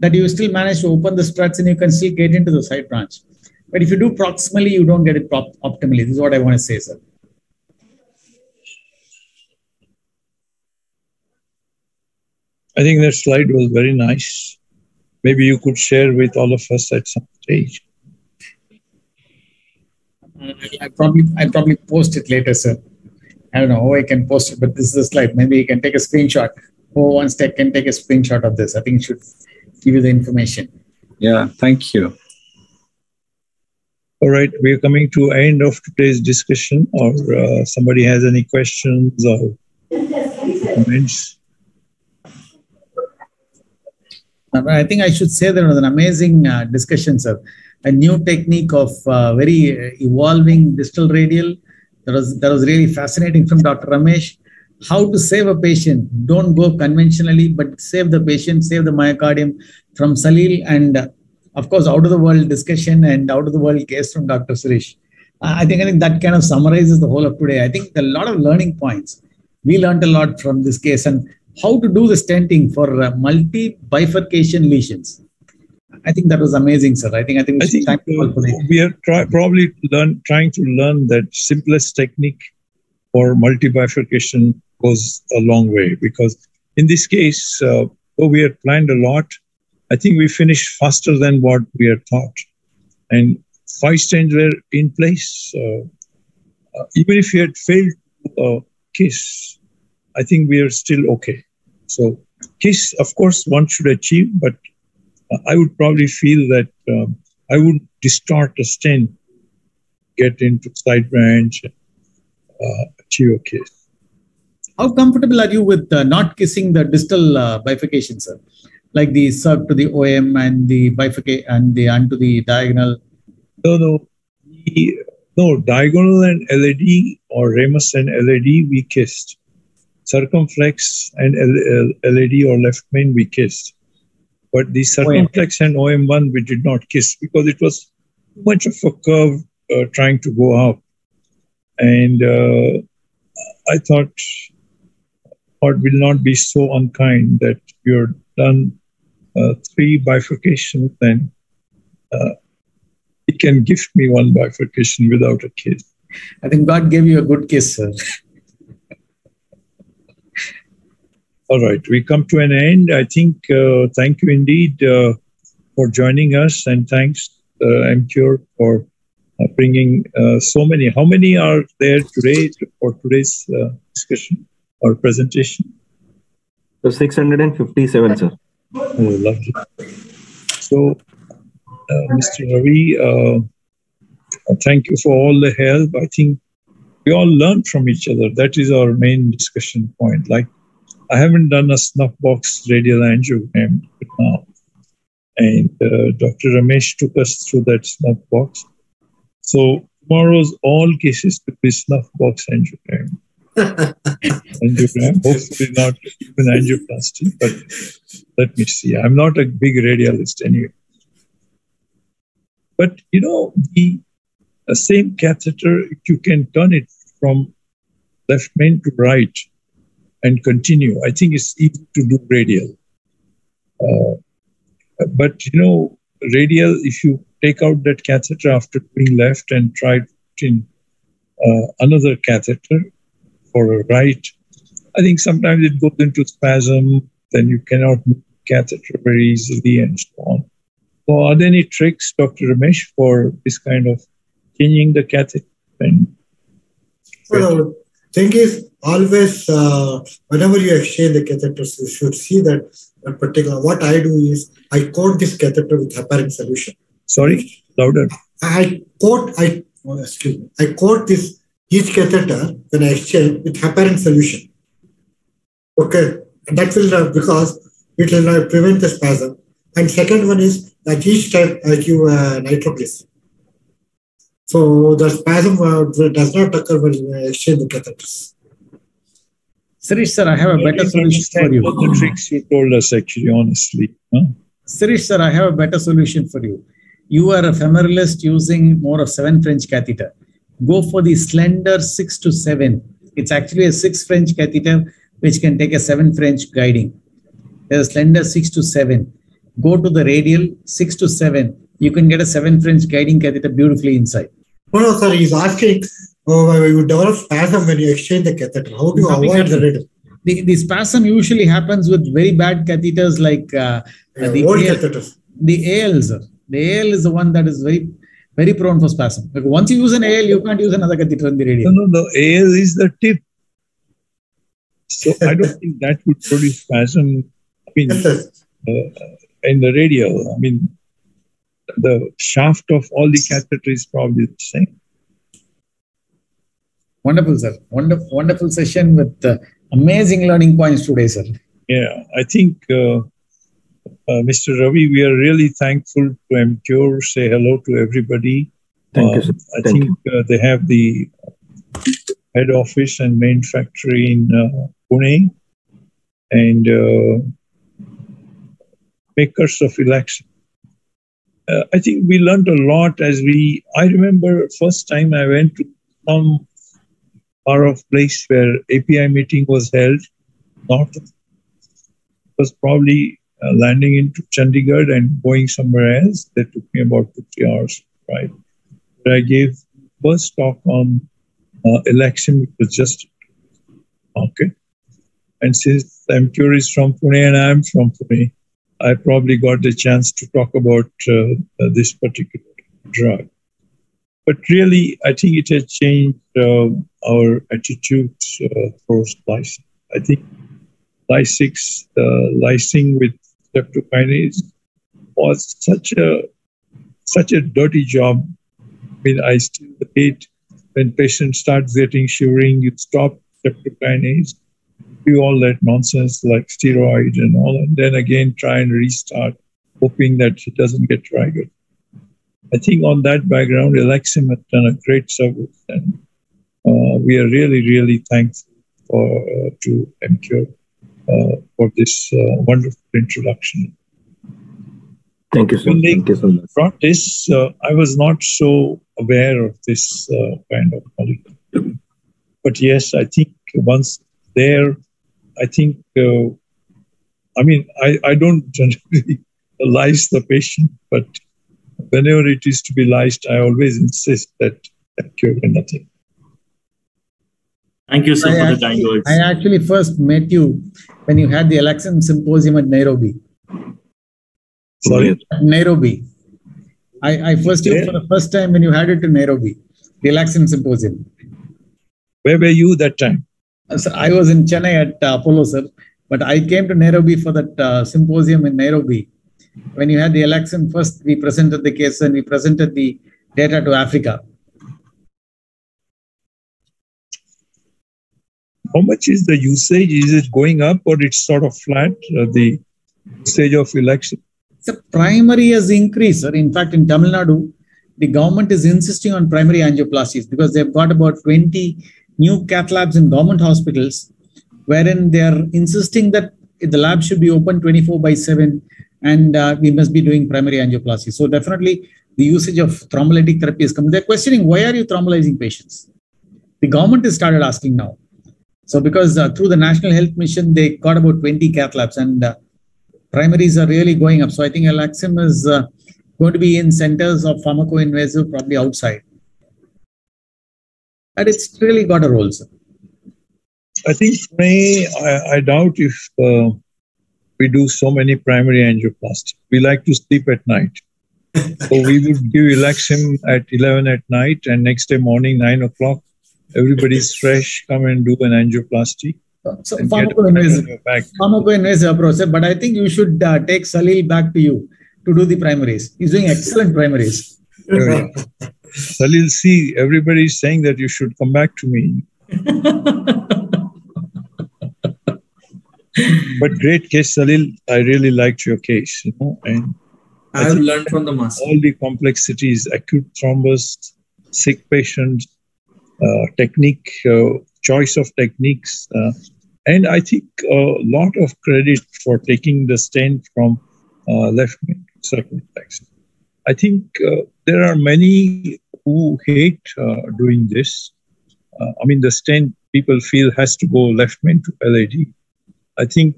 that you still manage to open the struts and you can still get into the side branch. But if you do proximally, you don't get it optimally. This is what I want to say, sir. I think that slide was very nice. Maybe you could share with all of us at some stage. I probably post it later, sir. I don't know how I can post it, but this is the slide. Maybe you can take a screenshot. Who wants to can take a screenshot of this? I think it should give you the information. Yeah, thank you. All right, we are coming to end of today's discussion. Or somebody has any questions or comments? I think I should say there was an amazing discussion, sir. A new technique of very evolving distal radial. That was really fascinating from Dr. Ramesh. How to save a patient. Don't go conventionally, but save the patient, save the myocardium from Salil, and of course, out of the world discussion and out of the world case from Dr. Suresh. I think that kind of summarizes the whole of today. I think a lot of learning points. We learned a lot from this case and how to do the stenting for multi-bifurcation lesions. I think that was amazing, sir. I think we are probably trying to learn that simplest technique for multi-bifurcation goes a long way, because in this case, though we had planned a lot, I think we finished faster than what we had thought. And 5 stents were in place. Even if we had failed KISS, I think we are still okay. So KISS, of course, one should achieve, but I would probably feel that I would distort a stent, get into side branch, achieve a KISS. How comfortable are you with not kissing the distal bifurcation, sir? Like the circ to the OM and the bifurcation and the onto the diagonal? No, diagonal and LAD or Ramus and LAD we kissed. Circumflex and LAD or left main we kissed. But the circumflex and OM1 we did not kiss because it was too much of a curve trying to go up. And I thought God will not be so unkind that you're done 3 bifurcations, then He can gift me 1 bifurcation without a kiss. I think God gave you a good kiss, sir. All right, we come to an end. I think, thank you indeed for joining us, and thanks MCure for bringing so many. How many are there today for today's discussion or presentation? So 657, sir. Oh, lovely. So, Mr. Ravi, thank you for all the help. I think we all learn from each other. That is our main discussion point. Like, I haven't done a snuff box radial angiogram now. And Dr. Ramesh took us through that snuff box. So tomorrow's all cases will be snuff box angiogram. Hopefully not even angioplasty, but let me see. I'm not a big radialist anyway. But you know, the same catheter, you can turn it from left main to right and continue. I think it's easy to do radial. But you know, radial, if you take out that catheter after doing left and try to put in another catheter for a right, I think sometimes it goes into spasm, then you cannot move the catheter very easily and so on. So are there any tricks, Dr. Ramesh, for this kind of changing the catheter? So thing is, always, whenever you exchange the catheters, you should see that particular, what I do is, I coat this catheter with heparin solution. Sorry, louder. I coat this each catheter when I exchange with heparin solution. Okay, and that will because it will prevent the spasm. And second one is that each time I give nitroglycerin. So the spasm does not occur when you exchange the catheters. Sirish sir, I have a better solution for you. The tricks you told us, actually, honestly. Huh? Sirish sir, I have a better solution for you. You are a femoralist using more of 7 French catheter. Go for the slender 6 to 7. It's actually a 6 French catheter which can take a 7 French guiding. There's a slender 6 to 7. Go to the radial 6 to 7. You can get a 7 French guiding catheter beautifully inside. No, sir, he's asking, you develop spasm when you exchange the catheter. How do you avoid the radial? The spasm usually happens with very bad catheters like the old catheters. The ALs. The AL is the one that is very, very prone for spasm. But once you use an AL, you can't use another catheter in the radial. No, the AL is the tip. So I don't think that would produce spasm. I mean, in the radial, I mean, the shaft of all the catheter is probably the same. Wonderful, sir. Wonderful session with amazing learning points today, sir. Yeah, I think, Mr. Ravi, we are really thankful to MCure. Say hello to everybody. Thank you, sir. I think they have the head office and main factory in Pune, and makers of election. I think we learned a lot I remember first time I went to some far off place where API meeting was held. It was probably landing into Chandigarh and going somewhere else. That took me about 2-3 hours, right? But I gave first talk on election, which was just market. And since I'm curious from Pune and I'm from Pune, I probably got the chance to talk about this particular drug. But really, I think it has changed our attitudes towards lysine. I think lysine with streptokinase was such a dirty job. I mean, I still hate when patients start getting shivering, you stop streptokinase, do all that nonsense like steroid and all, and then again try and restart, hoping that it doesn't get triggered. I think on that background, Elexim has done a great service, and we are really, really thankful to MCure for this wonderful introduction. Thank you, sir. Thank you so much. Brought this, I was not so aware of this kind of molecule. But yes, I think once there, I think, I mean, I don't generally lyse the patient, but whenever it is to be lysed, I always insist that cure nothing. Thank you, sir, for the kind words. I actually first met you when you had the Elexim Symposium at Nairobi. Sorry? Nairobi. I first knew for the first time when you had it in Nairobi, the Elexim Symposium. Where were you that time? Sir, I was in Chennai at Apollo, sir. But I came to Nairobi for that symposium in Nairobi. When you had the Elexim, first we presented the case and we presented the data to Africa. How much is the usage? Is it going up or it's sort of flat, the usage of Elexim? The primary has increased, sir. In fact, in Tamil Nadu, the government is insisting on primary angioplasties because they've got about 20 new cath labs in government hospitals, wherein they are insisting that the lab should be open 24/7 and we must be doing primary angioplasty. So definitely the usage of thrombolytic therapy is coming. They're questioning, why are you thrombolizing patients? The government has started asking now. So because through the National Health Mission, they got about 20 cath labs and primaries are really going up. So I think Elexim is going to be in centers of pharmacoinvasive, probably outside. And it's really got a role, sir. I think I doubt if we do so many primary angioplasty. We like to sleep at night. So we would give Elexim at 11 at night and next day morning, 9 o'clock, everybody's fresh, come and do an angioplasty. So pharmacoinvasive approach, sir. But I think you should take Salil back to you to do the primaries. He's doing excellent primaries. Yeah. Salil, see, everybody is saying that you should come back to me. But great case, Salil. I really liked your case, and I've learned from the master. All the complexities, acute thrombus, sick patients, technique, choice of techniques, and I think a lot of credit for taking the stent from left main circumflex. I think there are many who hate doing this. I mean, the stent people feel has to go left main to LAD. I think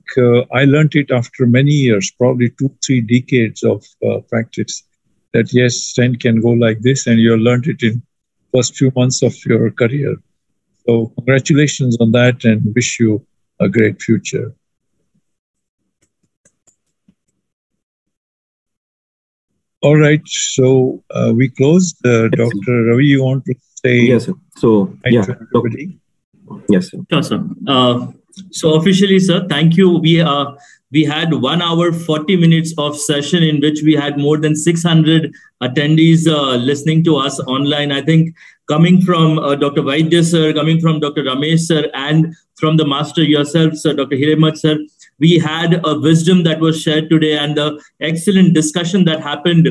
I learned it after many years, probably 2-3 decades of practice, that yes, stent can go like this, and you learned it in first few months of your career. So congratulations on that, and wish you a great future. All right, so we closed. Dr. Ravi, you want to say? Yes, sir. So, yeah. Yes, sir. Sure, sir. So officially, sir, thank you. We had 1 hour, 40 minutes of session in which we had more than 600 attendees listening to us online. I think coming from Dr. Vaidya, sir, coming from Dr. Ramesh, sir, and from the master yourself, sir, Dr. Hiremat, sir, we had a wisdom that was shared today and the excellent discussion that happened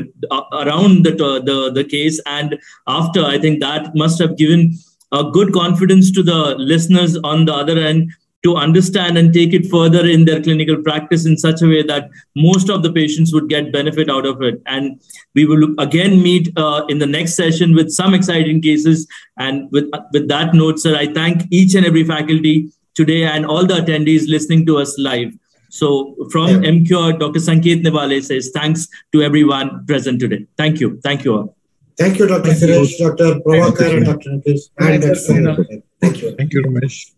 around the case. And after, I think that must have given a good confidence to the listeners on the other end to understand and take it further in their clinical practice in such a way that most of the patients would get benefit out of it. And we will again meet in the next session with some exciting cases. And with that note, sir, I thank each and every faculty today and all the attendees listening to us live. So from MCure, Dr. Sanket Nevale says thanks to everyone present today. Thank you. Thank you all. Thank you, Dr. Suresh, Dr. Prabhakar, and Dr. Nitish. Thank you, Ramesh.